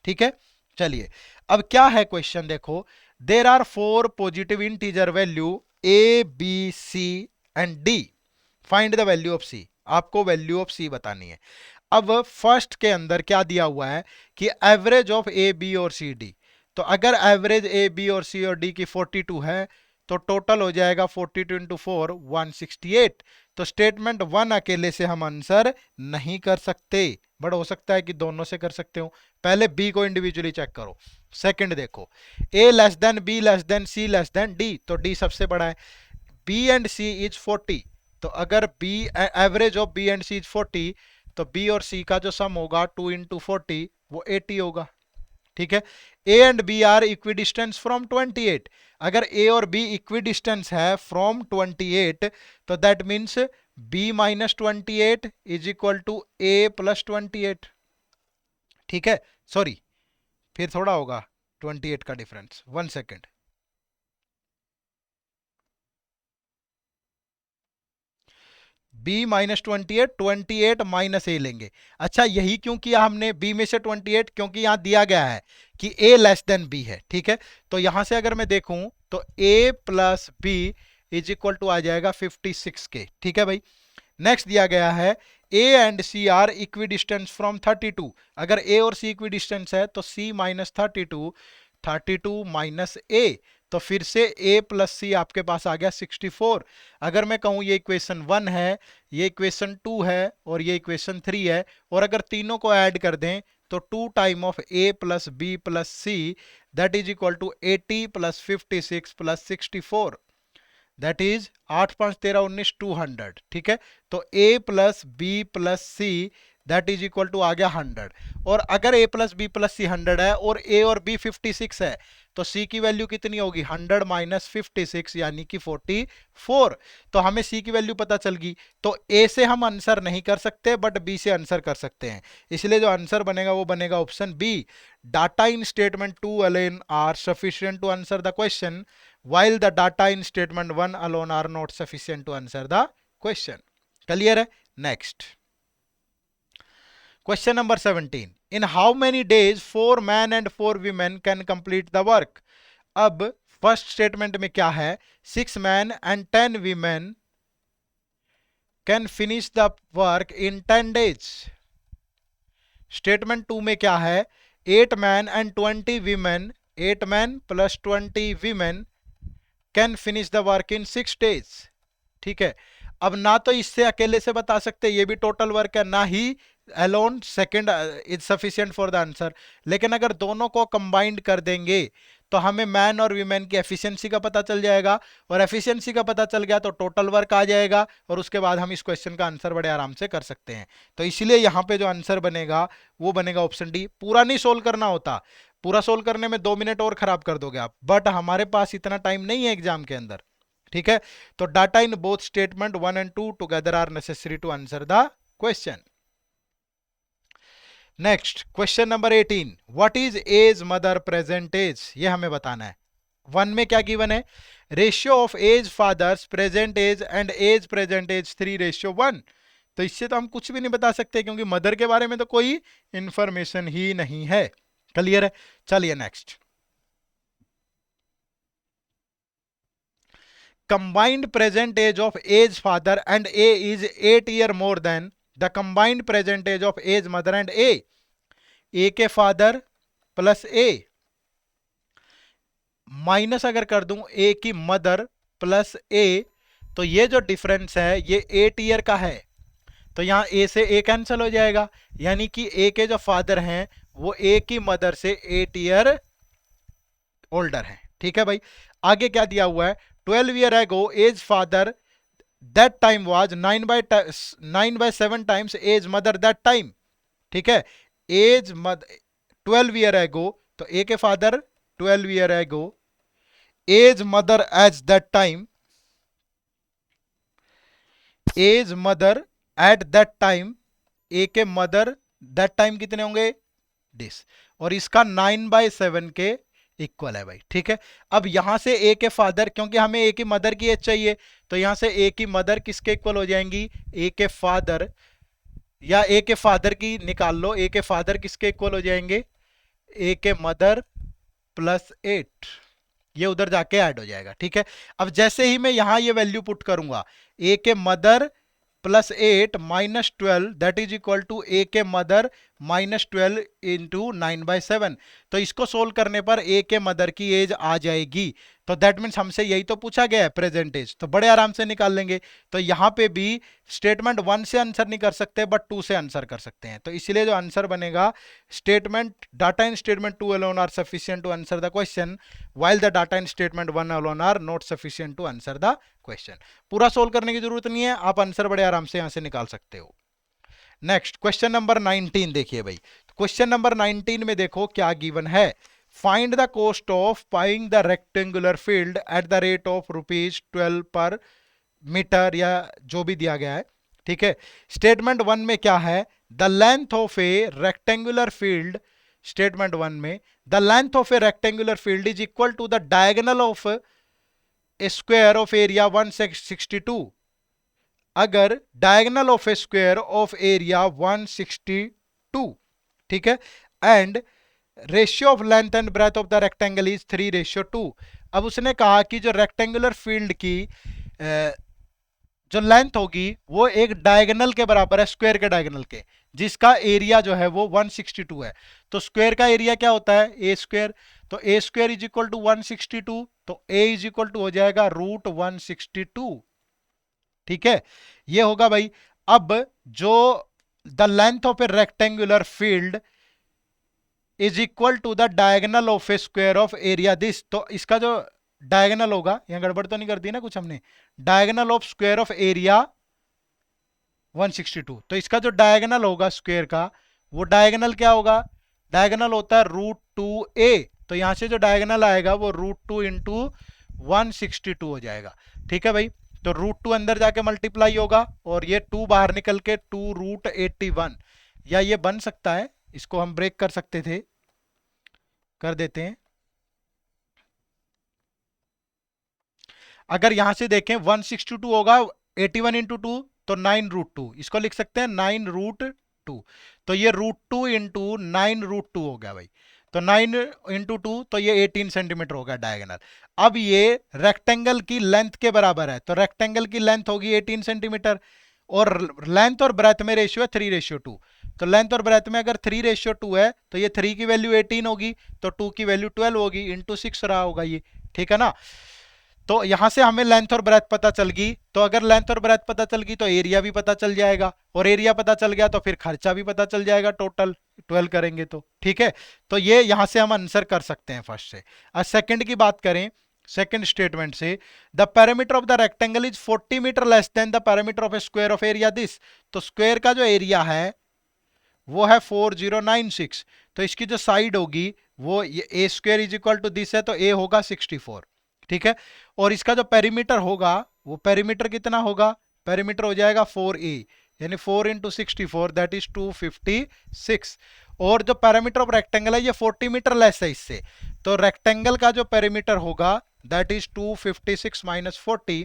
ठीक है, चलिए अब क्या है question देखो। There are 4 positive integer value a, b, c and d. Find the value of c. आपको value of c बतानी है। अब फर्स्ट के अंदर क्या दिया हुआ है कि एवरेज ऑफ ए, बी और सी, डी। तो अगर एवरेज ए, बी और सी और डी की 42 है तो टोटल हो जाएगा 42 इंटू 4 168। तो स्टेटमेंट 1 अकेले से हम आंसर नहीं कर सकते, बट हो सकता है कि दोनों से कर सकते हो। पहले बी को इंडिविजुअली चेक करो। सेकंड देखो, A less than B less than C less than D, तो डी सबसे बड़ा है। बी एंड सी इज 40, तो अगर B average of B and C is 40, तो बी और सी का जो सम होगा 2 इंटू 40 वो 80 होगा। ठीक है, A and B are equidistance from 28। अगर ए और बी इक्विडिस्टेंस है फ्रॉम 28, तो that means B -28 is equal to A +28। ठीक है, सॉरी फिर थोड़ा होगा 28 का difference, 1 second. b -28, 28 minus A लेंगे। अच्छा, यही क्यों किया हमने b में से 28, क्योंकि यहां दिया गया है कि a लेस देन b है। ठीक है, तो यहां से अगर मैं देखूं तो a plus b is equal to आ जाएगा 56 के। ठीक है भाई, नेक्स्ट दिया गया है a and c are equidistance from 32। अगर a और c इक्विडिस्टेंस है तो c -32, 32 माइनस a, तो फिर से a प्लस सी आपके पास आ गया 64। अगर मैं कहूं ये इक्वेशन 1 है, ये इक्वेशन 2 है और ये इक्वेशन 3 है, और अगर तीनों को ऐड कर दें तो 2 time of a plus B plus C that is equal to 80 plus 56 plus 64, that is 8 5 13 19 200। ठीक है, तो a plus B plus C that is equal to आ गया 100। और अगर a plus B plus C 100 है और a और b 56 है, तो c की वैल्यू कितनी होगी 100 माइनस 56 यानी कि 44। तो हमें c की वैल्यू पता चल गई, तो a से हम आंसर नहीं कर सकते बट b से आंसर कर सकते हैं। इसलिए जो आंसर बनेगा वो बनेगा option B. Data in statement 2 alone are sufficient to answer the question, while the data in statement 1 alone are not sufficient to answer the question. Clear है? Next. Question number 17. In how many days 4 men and 4 women can complete the work? अब first statement में क्या है, 6 men and 10 women can finish the work in 10 days. Statement 2 में क्या है, 8 men and 20 women, 8 men plus 20 women can finish the work in 6 days। ठीक है, अब ना तो इससे अकेले से बता सकते ये भी टोटल वर्क है, ना ही alone second is sufficient for the answer. लेकिन अगर दोनों को कंबाइंड कर देंगे तो हमें मैन और वीमेन की एफिशिएंसी का पता चल जाएगा, और एफिशिएंसी का पता चल गया तो टोटल वर्क आ जाएगा, और उसके बाद हम इस क्वेश्चन का आंसर बड़े आराम से कर सकते हैं। तो इसलिए यहाँ पे जो आंसर बनेगा वो बनेगा ऑप्शन डी। पूरा नहीं सोल्व करना होता, पूरा सोल्व करने में 2 मिनट और खराब कर दोगे आप, बट हमारे पास इतना टाइम नहीं है एग्जाम के अंदर। ठीक है, तो data in both statement 1 and 2 together are necessary to answer the question. Next question number 18। What is age mother present age, ये हमें बताना है। 1 में क्या गिवन है, ratio of age father's present age and age present age 3:1। तो इससे तो हम कुछ भी नहीं बता सकते क्योंकि मदर के बारे में तो कोई इंफॉर्मेशन ही नहीं है। क्लियर है? चलिए next. combined present age of age father and A is 8 year more than the combined present age of age mother and A के फादर प्लस A माइनस अगर कर दूं A की मदर प्लस A, तो ये जो डिफरेंस है ये 8 ईयर का है, तो यहां A से A कैंसिल हो जाएगा, यानी कि A के जो फादर हैं वो A की मदर से 8 ईयर ओल्डर हैं। ठीक है भाई, आगे क्या दिया हुआ है, 12 year ago age father that time was 9/7 times age mother that time. ठीक है, एज मदर 12 ईयर एगो, तो ए के father 12 year ago age mother age that time, age mother at that time, A के मदर दैट टाइम कितने होंगे this, और इसका 9/7 के इक्वल है भाई। ठीक है, अब यहां से ए के फादर, क्योंकि हमें ए की मदर की एज चाहिए, तो यहां से ए की मदर किसके इक्वल हो जाएंगी, ए के फादर, या ए के फादर की निकाल लो, ए के फादर किसके इक्वल हो जाएंगे, ए के मदर प्लस 8, ये उधर जाके ऐड हो जाएगा। ठीक है, अब जैसे ही मैं यहां ये वैल्यू पुट करूंगा, ए के mother plus 8 minus 12 that is equal to A के मदर माइनस 12 इंटू 9/7, तो इसको सोल्व करने पर ए के मदर की एज आ जाएगी। तो दैट मीन्स हमसे यही तो पूछा गया है प्रेजेंट एज, तो बड़े आराम से निकाल लेंगे। तो यहां पे भी स्टेटमेंट 1 से आंसर नहीं कर सकते बट 2 से आंसर कर सकते हैं, तो इसलिए जो आंसर बनेगा, statement data in statement 2 alone are sufficient to answer the question while the data in statement 1 alone are not sufficient to answer the question। पूरा सोल्व करने की जरूरत नहीं है, आप आंसर बड़े आराम से यहां से निकाल सकते हो। नेक्स्ट क्वेश्चन नंबर 19 देखिए भाई, क्वेश्चन नंबर 19 में देखो क्या गिवन है, find the cost of buying the rectangular field at the rate of ₹12 पर मीटर, या जो भी दिया गया है। ठीक है, स्टेटमेंट 1 में क्या है, the length of a rectangular field, statement 1 में the length of a rectangular field is equal to the diagonal of a square of area 162, अगर diagonal of a square of area 162, ठीक है, and ratio of length and breadth of the rectangle is 3:2। अब उसने कहा कि जो rectangular field की जो लेंथ होगी वो एक डायगोनल के बराबर है, स्क्वायर के डायगोनल के, जिसका एरिया जो है वो 162 है। तो स्क्वायर का एरिया क्या होता है, ए स्क्वायर, तो ए स्क्वायर इज इक्वल टू 162, तो ए इज इक्वल टू हो जाएगा √162। ठीक है, ये होगा भाई। अब जो the length of a rectangular field is equal to the diagonal of a square of area this, तो इसका जो डायगोनल होगा, यहां गड़बड़ तो नहीं कर दी ना कुछ हमने, diagonal of square of area 162, तो इसका जो डायगोनल होगा स्क्वायर का, वो डायगोनल क्या होगा, डायगोनल होता है √2a, तो यहां से जो डायगोनल आएगा वो √2 इंटू 162 हो जाएगा। ठीक है भाई, तो √2 अंदर जाके मल्टीप्लाई होगा और ये 2 बाहर निकल के 2√81, या ये बन सकता है, इसको हम ब्रेक कर सकते थे, कर देते हैं। अगर यहां से देखें 162 होगा 81 इंटू 2, तो 9√2, इसको लिख सकते हैं 9√2, तो ये √2 इंटू 9√2 हो गया भाई, तो 9 इंटू 2, तो ये 18 सेंटीमीटर हो गया डायगोनल। अब ये रेक्टेंगल की लेंथ के बराबर है, तो रेक्टेंगल की लेंथ होगी 18 सेंटीमीटर, और लेंथ और ब्रेथ में रेशियो है 3:2, तो लेंथ और ब्रेथ में अगर 3:2 है तो ये 3 की वैल्यू 18 होगी, तो 2 की वैल्यू 12 होगी, इंटू 6 रहा होगा ये। ठीक है ना, तो यहां से हमें लेंथ और ब्रेथ पता चल गई, तो अगर लेंथ और ब्रेथ पता चल गई तो एरिया भी पता चल जाएगा, और एरिया पता चल गया तो फिर खर्चा भी पता चल जाएगा टोटल 12 करेंगे तो। ठीक है, तो ये यहां से हम आंसर कर सकते हैं फर्स्ट से। अब सेकंड की बात करें, सेकंड स्टेटमेंट से, the parameter of the rectangle is 40 metre less than the parameter of a square of area this, तो स्क्वायर का जो एरिया है वो है 4096, तो इसकी जो साइड होगी वो A square is equal to this है, तो ए होगा 64। ठीक है, और इसका जो पेरीमीटर होगा वो पेरीमीटर कितना होगा, पेरीमीटर हो जाएगा 4a, यानी 4 इंटू 64 दैट इज 256, और जो पैरामीटर ऑफ रेक्टेंगल है ये 40 मीटर लेस है इससे, तो रेक्टेंगल का जो पेरीमीटर होगा दैट इज 256 माइनस 40,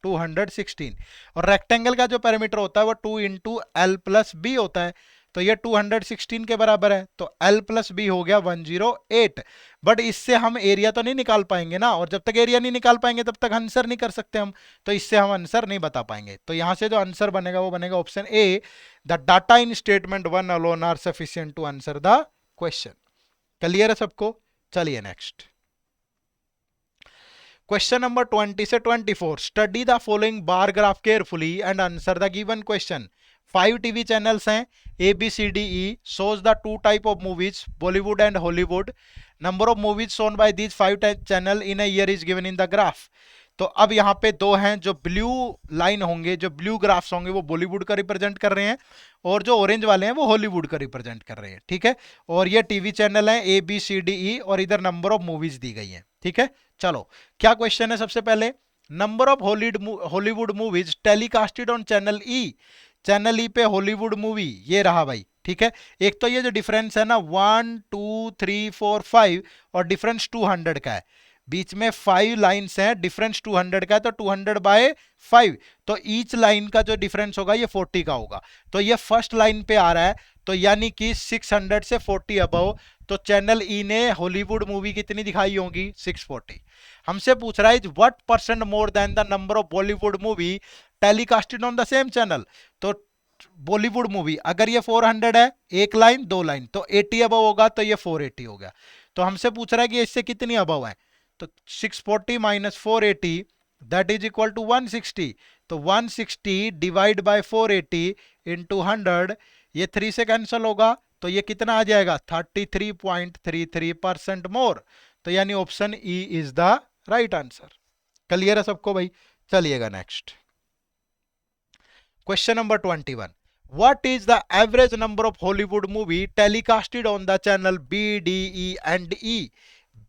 216। और रेक्टेंगल का जो पेरीमीटर होता है वो 2 इंटू एल प्लस बी होता है, तो ये 216 के बराबर है, तो L प्लस बी हो गया 108। बट इससे हम एरिया तो नहीं निकाल पाएंगे ना, और जब तक एरिया नहीं निकाल पाएंगे तब तक आंसर नहीं कर सकते हम, तो इससे हम आंसर नहीं बता पाएंगे। तो यहां से जो आंसर बनेगा वो बनेगा option A, the data in statement 1 alone are sufficient to answer the question. Clear है सबको? चलिए नेक्स्ट क्वेश्चन नंबर 20 से 24। Study the following bar graph carefully and answer the given question. 5 TV channels हैं, A B C D E, shows the two type of movies, Bollywood and Hollywood. Number of movies shown by these 5 channel in a year is given in the graph. तो अब यहाँ पे दो हैं, जो blue line होंगे, जो blue graphs होंगे वो बॉलीवुड का रिप्रेजेंट कर रहे हैं, और जो ऑरेंज वाले हैं वो हॉलीवुड का रिप्रेजेंट कर रहे हैं, ठीक है। और ये टीवी चैनल है ए बी सी डी ई, और इधर नंबर ऑफ मूवीज दी गई हैं, ठीक है। चलो क्या क्वेश्चन है, सबसे पहले number of Hollywood movies telecasted on channel E. Channel E पे हॉलीवुड मूवी ये रहा भाई, ठीक है। एक तो ये जो डिफरेंस है ना 1 2 3 4 5, और डिफरेंस 200 का है, बीच में 5 लाइन्स हैं, डिफरेंस 200 का है, तो 200 बाय 5, तो ईच लाइन का जो डिफरेंस होगा ये 40 का होगा। तो ये फर्स्ट लाइन पे आ रहा है, तो यानी कि 600 से 40 अबव, तो चैनल ई ने हॉलीवुड मूवी कितनी दिखाई होगी, 640। हमसे पूछ रहा है what percent more than the number of Bollywood movie telecasted on the same channel. तो बॉलीवुड मूवी अगर ये 400 है, एक लाइन दो लाइन, तो 80 अबव होगा, तो ये 480 हो गया। तो हमसे पूछ रहा है कि इससे कितनी अबव है, तो 640 minus 480 that is equal to 160। तो 160 डिवाइड बाय 480 इंटू 100, ये 3 से कैंसिल होगा, तो ये कितना आ जाएगा 33.33% मोर। तो यानी option E is the right answer. Clear है सबको भाई? चलिएगा next question number 21। What is the average number of Hollywood movie telecasted on the channel B, D, E and E?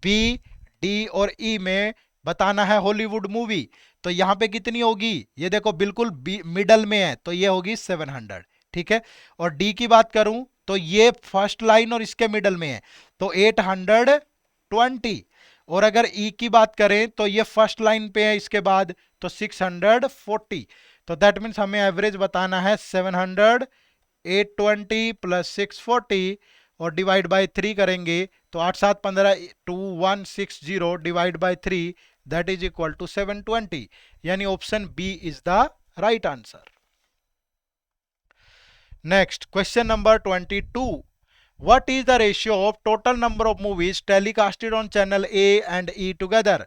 B, D और E में बताना है हॉलीवुड मूवी, तो यहाँ पे कितनी होगी, ये देखो बिल्कुल मिडल में है, तो ये होगी 700, ठीक है। और D की बात करूं तो ये फर्स्ट लाइन और इसके मिडल में है, तो 820। और अगर E की बात करें तो ये फर्स्ट लाइन पे है इसके बाद, तो 640। तो दैट मीन्स हमें एवरेज बताना है 700, 820 प्लस 640, और डिवाइड बाय 3 करेंगे, तो 8 7 15 2160 divide by 3 that is equal to 720। यानी option B is the right answer. Next question number 22। What is the ratio of total number of movies telecasted on channel A and E together?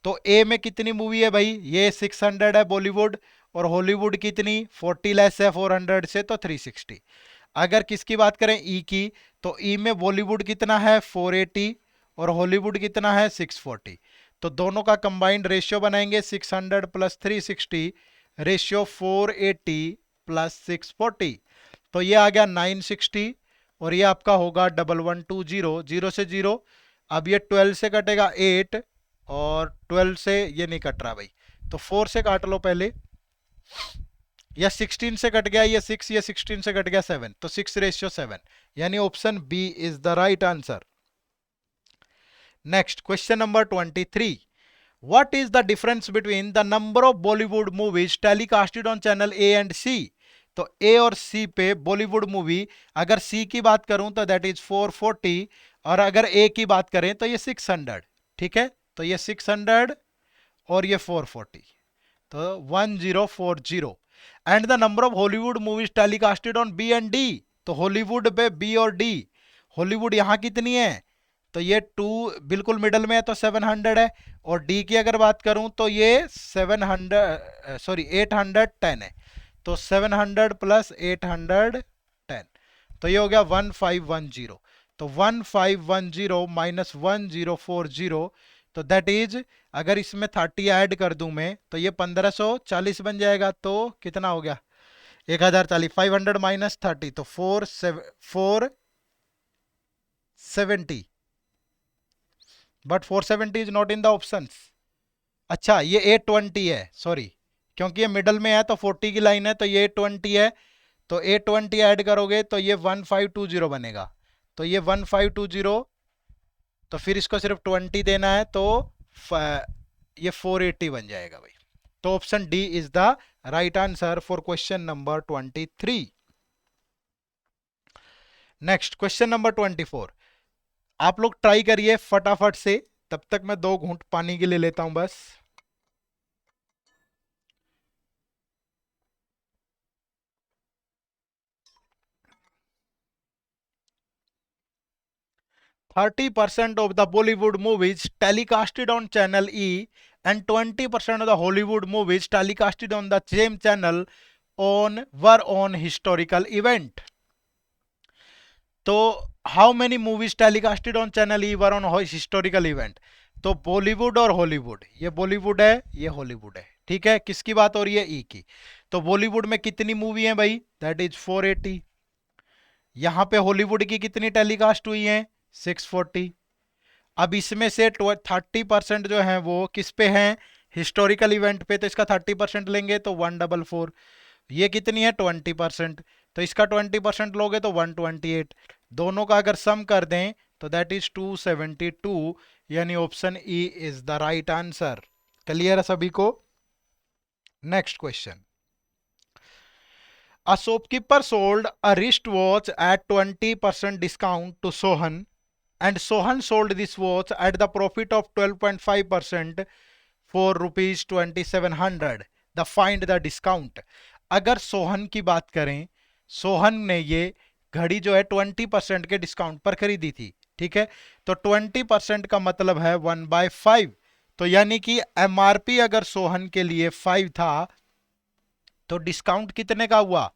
तो A में कितनी movie है भाई, ये 600 है बॉलीवुड, और Hollywood कितनी 40 लेस है 400 से, तो 360। अगर किसकी बात करें E की, तो E में बॉलीवुड कितना है 480, और हॉलीवुड कितना है 640। तो दोनों का कंबाइंड रेशियो बनाएंगे 600 प्लस 360, रेशियो 480 प्लस 640, तो ये आ गया 960, और ये आपका होगा 1120, 0 से 0। अब ये 12 से कटेगा 8, और 12 से ये नहीं कट रहा भाई, तो 4 से काट लो पहले, या 16 से कट गया ये 6, ये 16 से कट गया 7, तो 6:7, यानी option B is the right answer. Next question number 23। What is the difference between the number of Bollywood movies telecasted on channel A and C? तो A और C पे बॉलीवुड मूवी, अगर C की बात करूं तो दैट इज 440, और अगर A की बात करें तो ये 600, ठीक है। तो ये 600 और ये 440, तो 1040। And the number of Hollywood movies telecasted on B and D, तो हॉलीवुड पे B और D, हॉलीवुड यहाँ कितनी है, तो ये 2 बिल्कुल मिडल में है, तो 700 है। और D की अगर बात करूं तो ये 810 है, तो 700 प्लस 810, तो ये हो गया 1510। तो 1510 माइनस 1040, तो दैट इज, अगर इसमें 30 ऐड कर दूं मैं, तो ये 1540 बन जाएगा। तो कितना हो गया 1040, 500 माइनस 30, तो 470, but 470 is not in the options. अच्छा ये 820 है, सॉरी, क्योंकि ये मिडल में है, तो 40 की लाइन है, तो ये 820 है, तो 820 ऐड करोगे तो ये 1520 बनेगा, तो ये 1520, तो फिर इसको सिर्फ 20 देना है, तो ये 480 बन जाएगा भाई। तो option D is the right answer for question number 23। Next question number 24। आप लोग ट्राई करिए फटाफट से, तब तक मैं 2 घूंट पानी के लिए लेता हूं बस। 30% of the Bollywood movies telecasted on Channel E and 20% of the Hollywood movies telecasted on the same channel were on historical event. तो how many movies telecasted on channel E were on historical event? तो बॉलीवुड और Hollywood, ये बॉलीवुड है ये Hollywood है, ठीक है। किसकी बात हो रही है? ई की। तो बॉलीवुड में कितनी मूवी है भाई? That is 480। यहां पे हॉलीवुड की कितनी टेलीकास्ट हुई है? 640। अब इसमें से 30% जो है वो किस पे हैं? हिस्टोरिकल इवेंट पे। तो इसका 30% लेंगे तो 144। ये कितनी है? 20%। तो इसका 20% लोगे तो 128। दोनों का अगर सम कर दें तो दैट इज 272, यानी option E is the right answer. Clear है सभी को? Next question. A shopkeeper sold a wristwatch at 20% discount to Sohan, and Sohan sold this watch at the profit of 12.5% for rupees 2700. The find the discount. अगर सोहन की बात करें, सोहन ने ये घड़ी जो है 20% के डिस्काउंट पर खरीदी थी, ठीक है। तो 20% का मतलब है 1/5। तो यानी कि एमआरपी अगर सोहन के लिए 5 था तो डिस्काउंट कितने का हुआ?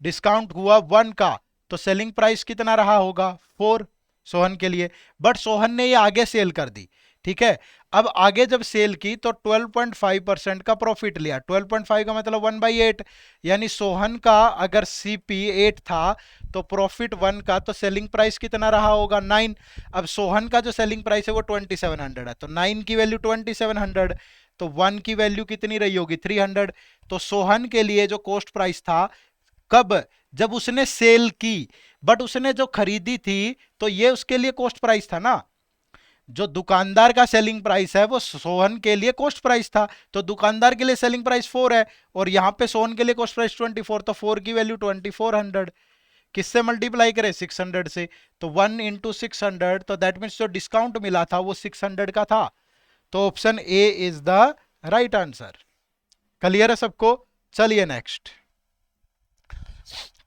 डिस्काउंट हुआ 1 का। तो सेलिंग प्राइस कितना रहा होगा? 4 सोहन के लिए। बट सोहन ने ये आगे सेल कर दी, ठीक है। अब आगे जब सेल की तो 12.5% का प्रॉफिट लिया। 12.5 का मतलब 1/8, यानी सोहन का अगर सीपी 8 था तो प्रॉफिट 1 का, तो सेलिंग प्राइस कितना रहा होगा? 9। अब सोहन का जो सेलिंग प्राइस है वो 2700 है, तो 9 की वैल्यू 2700, तो 1 की वैल्यू कितनी रही होगी? 300। तो सोहन के लिए जो कॉस्ट प्राइस था, कब? जब उसने सेल की। बट उसने जो खरीदी थी तो ये उसके लिए कॉस्ट प्राइस था ना। जो दुकानदार का सेलिंग प्राइस है वो सोहन के लिए कॉस्ट प्राइस था। तो दुकानदार के लिए सेलिंग प्राइस 4 है और यहां पे सोहन के लिए कॉस्ट प्राइस 24, तो 4 की वैल्यू 2400। किससे मल्टीप्लाई करें? 600 से। तो 1 इंटू 600, तो दैट मीन्स जो डिस्काउंट मिला था वो 600 का था। तो option A is the right answer. Clear है सबको? चलिए next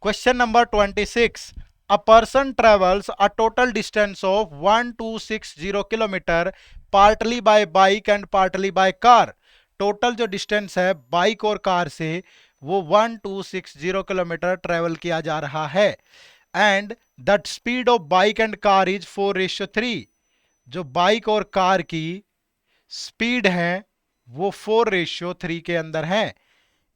question number 26। A person travels a total distance of 1260 kilometre partly by bike and partly by car. Total जो डिस्टेंस है बाइक और कार से वो 1260 किलोमीटर ट्रेवल किया जा रहा है। And the speed of bike and car is 4:3। जो बाइक और कार की स्पीड है वो 4:3 के अंदर है।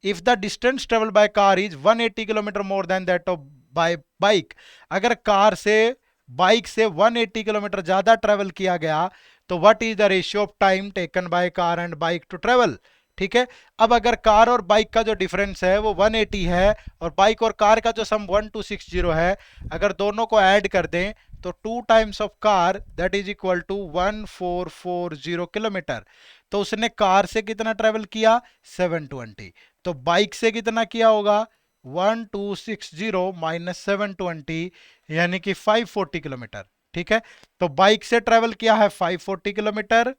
If the distance travel by car is 180 kilometre more than that of by bike, अगर कार से बाइक से 180 किलोमीटर ज्यादा ट्रेवल किया गया तो what is the ratio of time taken by car and bike to travel? ठीक है। अब अगर कार और बाइक का जो डिफरेंस है वो 180 है और बाइक और कार का जो सम 1260 है, अगर दोनों को ऐड कर दें तो 2 times of car that is equal to 1440 kilometre. तो उसने कार से कितना ट्रेवल किया? 720। तो बाइक से कितना किया होगा? 1260 माइनस 720, यानी कि 540 किलोमीटर। ठीक है। तो बाइक से ट्रेवल किया है 540 किलोमीटर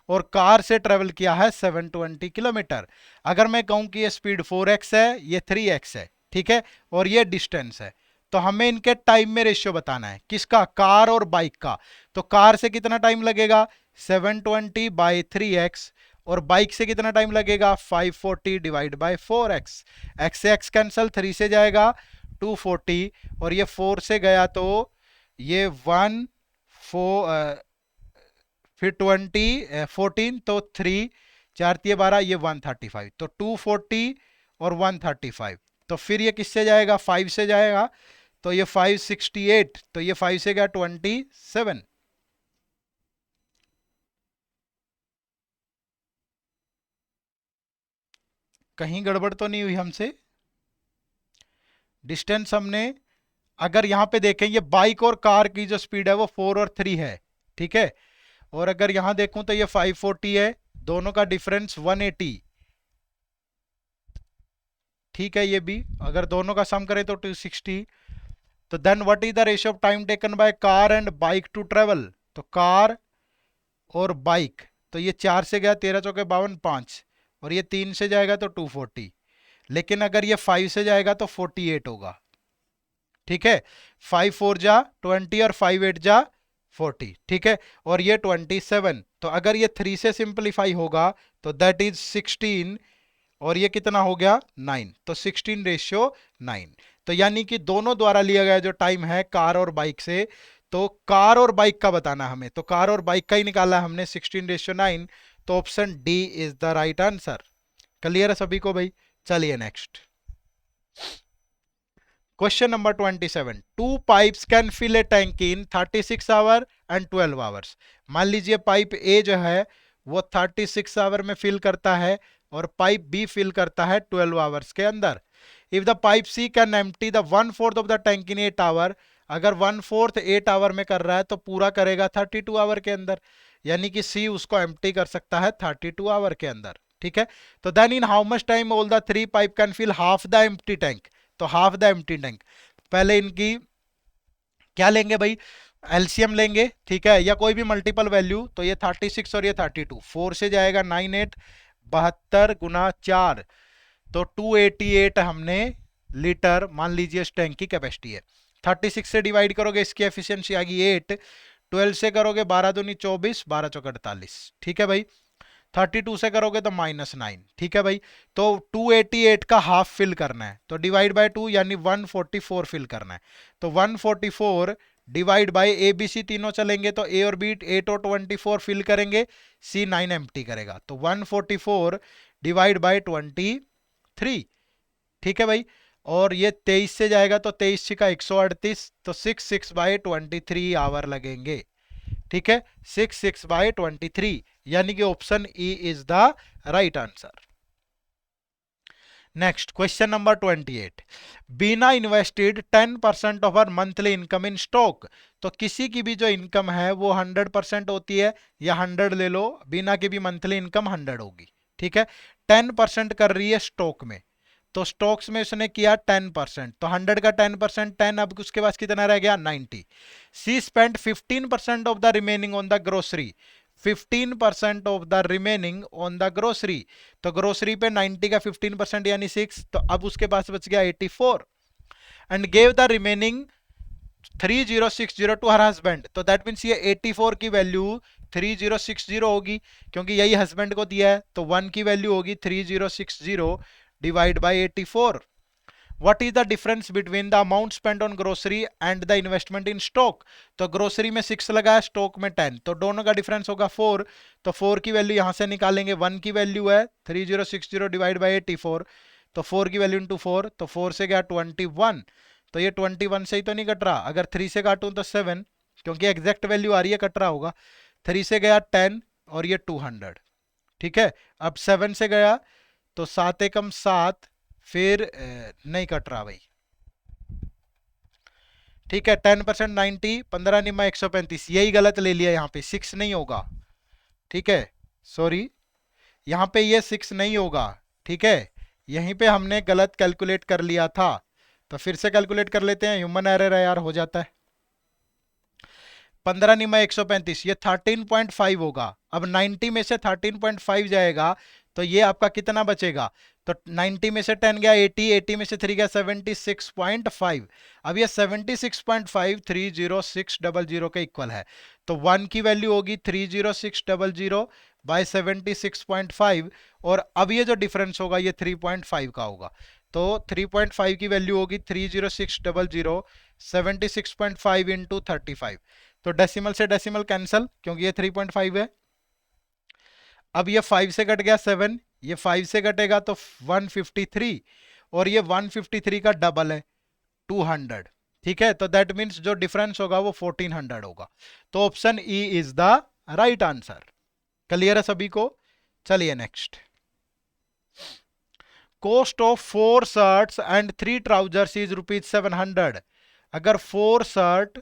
और कार से ट्रेवल किया है 720 किलोमीटर। अगर मैं कहूं कि ये स्पीड 4x है, ये 3x है, ठीक है, और ये डिस्टेंस है, तो हमें इनके टाइम में रेशियो बताना है। किसका? कार और बाइक का। तो कार से कितना टाइम लगेगा? 720 बाई 3x, और बाइक से कितना टाइम लगेगा? 540 डिवाइड बाई 4x। x से x कैंसल, 3 से जाएगा 240, और ये 4 से गया तो ये 1 4 फिर 20 14, तो 3 4 12, ये 135, तो 240 और 135। तो फिर ये किससे जाएगा? 5 से जाएगा, तो ये 568, तो ये 5 से गया 27। कहीं गड़बड़ तो नहीं हुई हमसे? डिस्टेंस हमने, अगर यहां पे देखें, ये बाइक और कार की जो स्पीड है वो 4 और 3 है, ठीक है, और अगर यहां देखूं तो ये 540 है, दोनों का डिफरेंस 180, ठीक है ये भी, अगर दोनों का सम करें तो 260। तो then what is the ratio of time taken by car and bike to travel, तो कार और बाइक, तो ये 4 से गया 13 चौके 52 5, और ये 3 से जाएगा तो 240, लेकिन अगर ये 5 से जाएगा तो 48 होगा। ठीक है, 5 4 जा 20 और 5 8 जा 40, ठीक है, और ये 27, तो अगर ये 3 से सिंपलीफाई होगा तो दैट इज 16, और ये कितना हो गया 9, तो 16:9। तो यानी कि दोनों द्वारा लिया गया जो टाइम है कार और बाइक से, तो कार और बाइक का बताना हमें, तो कार और बाइक का ही निकाला हमने 16:9, तो option D is the right answer. Clear है सभी को भाई? चलिए next question number 27। 2 pipes can fill a tank in 36 hour and 12 hours. मान लीजिए पाइप ए जो है वो 36 आवर में फिल करता है और पाइप बी फिल करता है 12 आवर्स के अंदर। If the pipe C can empty the 1/4 of the tank in 8 hour, अगर 1/4 8 आवर में कर रहा है तो पूरा करेगा 32 आवर के अंदर, यानी कि सी उसको एम्प्टी कर सकता है 32 आवर के अंदर। ठीक है, तो then in how much time all the 3 pipe can fill half the empty tank, तो हाफ द एम्प्टी टैंक। पहले इनकी क्या लेंगे भाई, एलसीएम लेंगे, ठीक है, या कोई भी मल्टीपल वैल्यू, तो ये 36 और ये 32, 4 से जाएगा 9 8 72 गुना 4, तो 288 हमने लीटर मान लीजिए इस टैंक की कैपेसिटी है। 36 से डिवाइड करोगे इसकी एफिशिएंसी आ गई 8, 12 से करोगे 12 दूनी 24, 12 चौका 48, ठीक है भाई, 32 से करोगे तो -9, ठीक है भाई, तो 288 का हाफ फिल करना है, तो डिवाइड बाय 2 यानी 144 फिल करना है, तो 144 divide by A B C तीनों चलेंगे, तो ए और बी 8 और 24 फिल करेंगे, सी 9 एम्प्टी करेगा, तो 144 डिवाइड बाय 23, ठीक है भाई, और ये 23 से जाएगा तो 23 का 138, तो 6 बाय 23 आवर लगेंगे। ठीक है, 6 बाय 23, यानी कि option E is the right answer. Next question number 28। Beena invested 10% of her monthly income in stock, तो किसी की भी जो इनकम है वो 100% होती है, या 100 ले लो, बीना की भी मंथली इनकम 100 होगी। ठीक है, 10% कर रही है स्टॉक में, तो स्टॉक्स में उसने किया 10%, तो 100 का 10%, 10, अब उसके पास कितना रह गया 90। She spend 15% of the remaining on the grocery, 15% of the remaining on the grocery, तो ग्रोसरी पे 90 का 15% यानी 6, तो अब उसके पास बच गया 84, and gave the remaining 3060 to her husband, तो दैट मीन्स ये 84 की वैल्यू 3060 होगी, क्योंकि यही हस्बैंड को दिया है, तो 1 की वैल्यू होगी 3060 divide by 84। What is the difference between the amount spent on grocery and the investment in stock? तो ग्रोसरी में 6 लगा है, स्टॉक में 10, तो दोनों का डिफरेंस होगा 4, तो 4 की वैल्यू यहां से निकालेंगे, 1 की वैल्यू है 3060 डिवाइड बाय 84, तो 4 की वैल्यू इंटू 4, तो 4 से गया 21, तो ये 21 से ही तो नहीं कट रहा, अगर 3 से काटूं तो 7, क्योंकि एग्जैक्ट वैल्यू आ रही है, कट रहा होगा, 3 से गया 10 और ये 200, ठीक है, अब 7 से गया तो 7 एकम 7, फिर नहीं कट रहा भाई, ठीक है, 10% 90, 15 निमा 135, यही गलत ले लिया, यहाँ पे 6 नहीं होगा, ठीक है, सॉरी, यहाँ पे ये 6 नहीं होगा, ठीक है, यहीं पे हमने गलत कैलकुलेट कर लिया था, तो फिर से कैलकुलेट कर लेते हैं, ह्यूमन एरर है यार, हो जाता है। 15 निमा 135, ये 13.5 होगा, अब 90 में से 13.5 जाएगा, तो ये आपका कितना बचेगा, तो 90 में से 10 गया 80, 80 में से 3 गया 76.5, अब ये 76.5 30600 के इक्वल है, तो 1 की वैल्यू होगी 30600 बाय 76.5, और अब ये जो डिफरेंस होगा ये 3.5 का होगा, तो 3.5 की वैल्यू होगी 30600 76.5 इंटू 35, तो डेसिमल से डेसिमल कैंसल, क्योंकि ये 3.5 है, अब ये 5 से कट गया 7, ये 5 से कटेगा तो 153, और ये 153 का डबल है 200, ठीक है, तो दैट मीन्स जो डिफरेंस होगा वो 1400 होगा, तो option E is the right answer. Clear है सभी को? चलिए next, cost of 4 shirts and 3 trousers is ₹700, अगर 4 शर्ट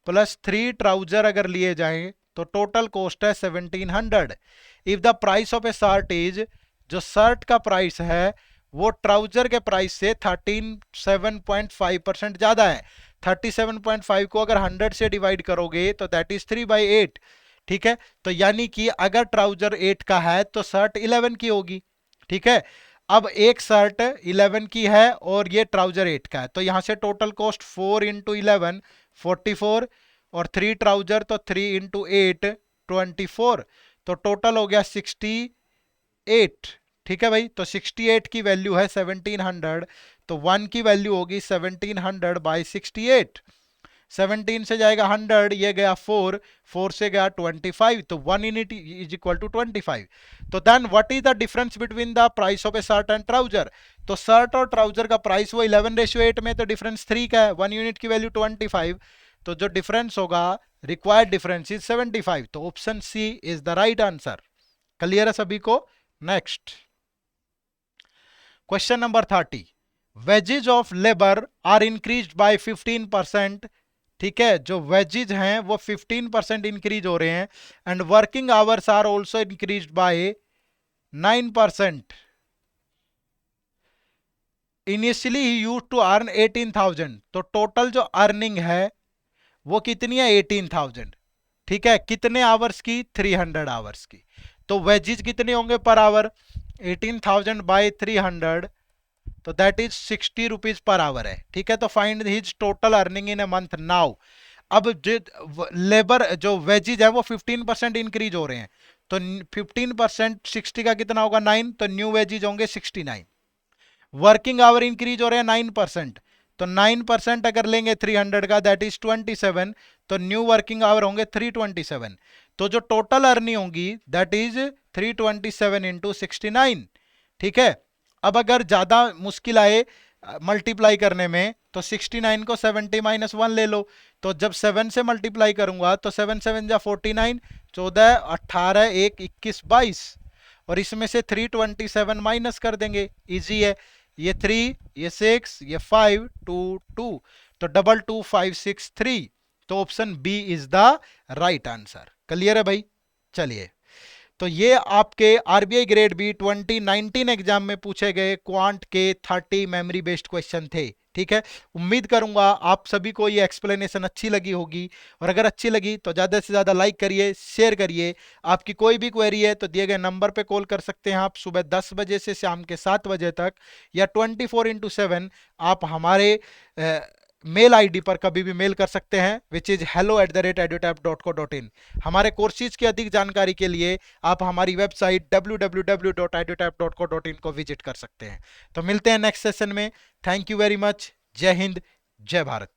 प्लस 3 ट्राउजर अगर लिए जाएं तो टोटल कॉस्ट है 1700। If the price of a shirt is, जो शर्ट का प्राइस है वो ट्राउजर के प्राइस से 37.5% ज्यादा है। 37.5 को अगर 100 से डिवाइड करोगे तो दैट इज 3/8। ठीक है, तो यानी कि अगर ट्राउजर 8 का है तो शर्ट 11 की होगी। ठीक है, अब एक शर्ट 11 की है और ये ट्राउजर 8 का है, तो यहां से टोटल कॉस्ट 4 इंटू 11 44 और 3 ट्राउजर तो 3 इंटू 8 24, तो टोटल हो गया 68। ठीक है भाई, तो 68 की वैल्यू है 1700, तो 1 की वैल्यू होगी 1700 बाई 68। 17 से जाएगा 100, ये गया 4, 4 से गया 25, तो 1 यूनिट इज इक्वल टू 25। तो then what is the difference between the price of a shirt and trouser? तो शर्ट और ट्राउजर का प्राइस वो 11:8 में, तो डिफरेंस 3 का है, 1 यूनिट की वैल्यू 25, तो जो डिफरेंस होगा रिक्वायर्ड डिफरेंस इज 75, तो option C is the right answer. Clear है सभी को? Next question number 30, wages of labour are increased by 15%। ठीक है, जो वेजेज हैं वो 15% इंक्रीज हो रहे हैं, and working hours are also increased by 9%। Initially he use to earn 18,000, तो टोटल जो अर्निंग है वो कितनी है? 18,000। ठीक है, कितने आवर्स की? 300 आवर्स की। तो वेजेज कितने होंगे पर आवर? 18,000 बाय 300, तो that is 60 rupees per hour है। ठीक है, तो find his total earning in a month now. अब जो लेबर जो वेजेज है वो 15% इंक्रीज हो रहे हैं, तो 15% 60 का कितना होगा? 9, तो न्यू वेजेज होंगे 69। वर्किंग आवर इंक्रीज हो रहे हैं 9%, तो 9% अगर लेंगे 300 का दैट इज 27, तो न्यू वर्किंग आवर होंगे 327। तो जो टोटल अर्निंग होंगी दैट इज 327 इंटू 69। ठीक है, अब अगर ज्यादा मुश्किल आए मल्टीप्लाई करने में, तो 69 को 70 माइनस 1 ले लो, तो जब 7 से मल्टीप्लाई करूंगा तो 7 7 जा 49, 14 18 1 21 22, और इसमें से 327 माइनस कर देंगे, इजी है। ये 3, ये 6, ये 5 2 2, तो 22563, तो option B is the right answer. Clear है भाई? चलिए, तो ये आपके आरबीआई ग्रेड बी 2019 एग्जाम में पूछे गए क्वांट के 30 मेमोरी बेस्ड क्वेश्चन थे। ठीक है, उम्मीद करूंगा आप सभी को ये एक्सप्लेनेशन अच्छी लगी होगी, और अगर अच्छी लगी तो ज़्यादा से ज़्यादा लाइक करिए, शेयर करिए। आपकी कोई भी क्वेरी है तो दिए गए नंबर पे कॉल कर सकते हैं आप, सुबह 10 बजे से शाम के 7 बजे तक, या 24/7 आप हमारे मेल आईडी पर कभी भी मेल कर सकते हैं, विच इज hello@edutap.co.in। हमारे कोर्सेज की अधिक जानकारी के लिए आप हमारी वेबसाइट www.edutap.co.in को विजिट कर सकते हैं। तो मिलते हैं नेक्स्ट सेशन में। Thank you very much. जय हिंद, जय भारत।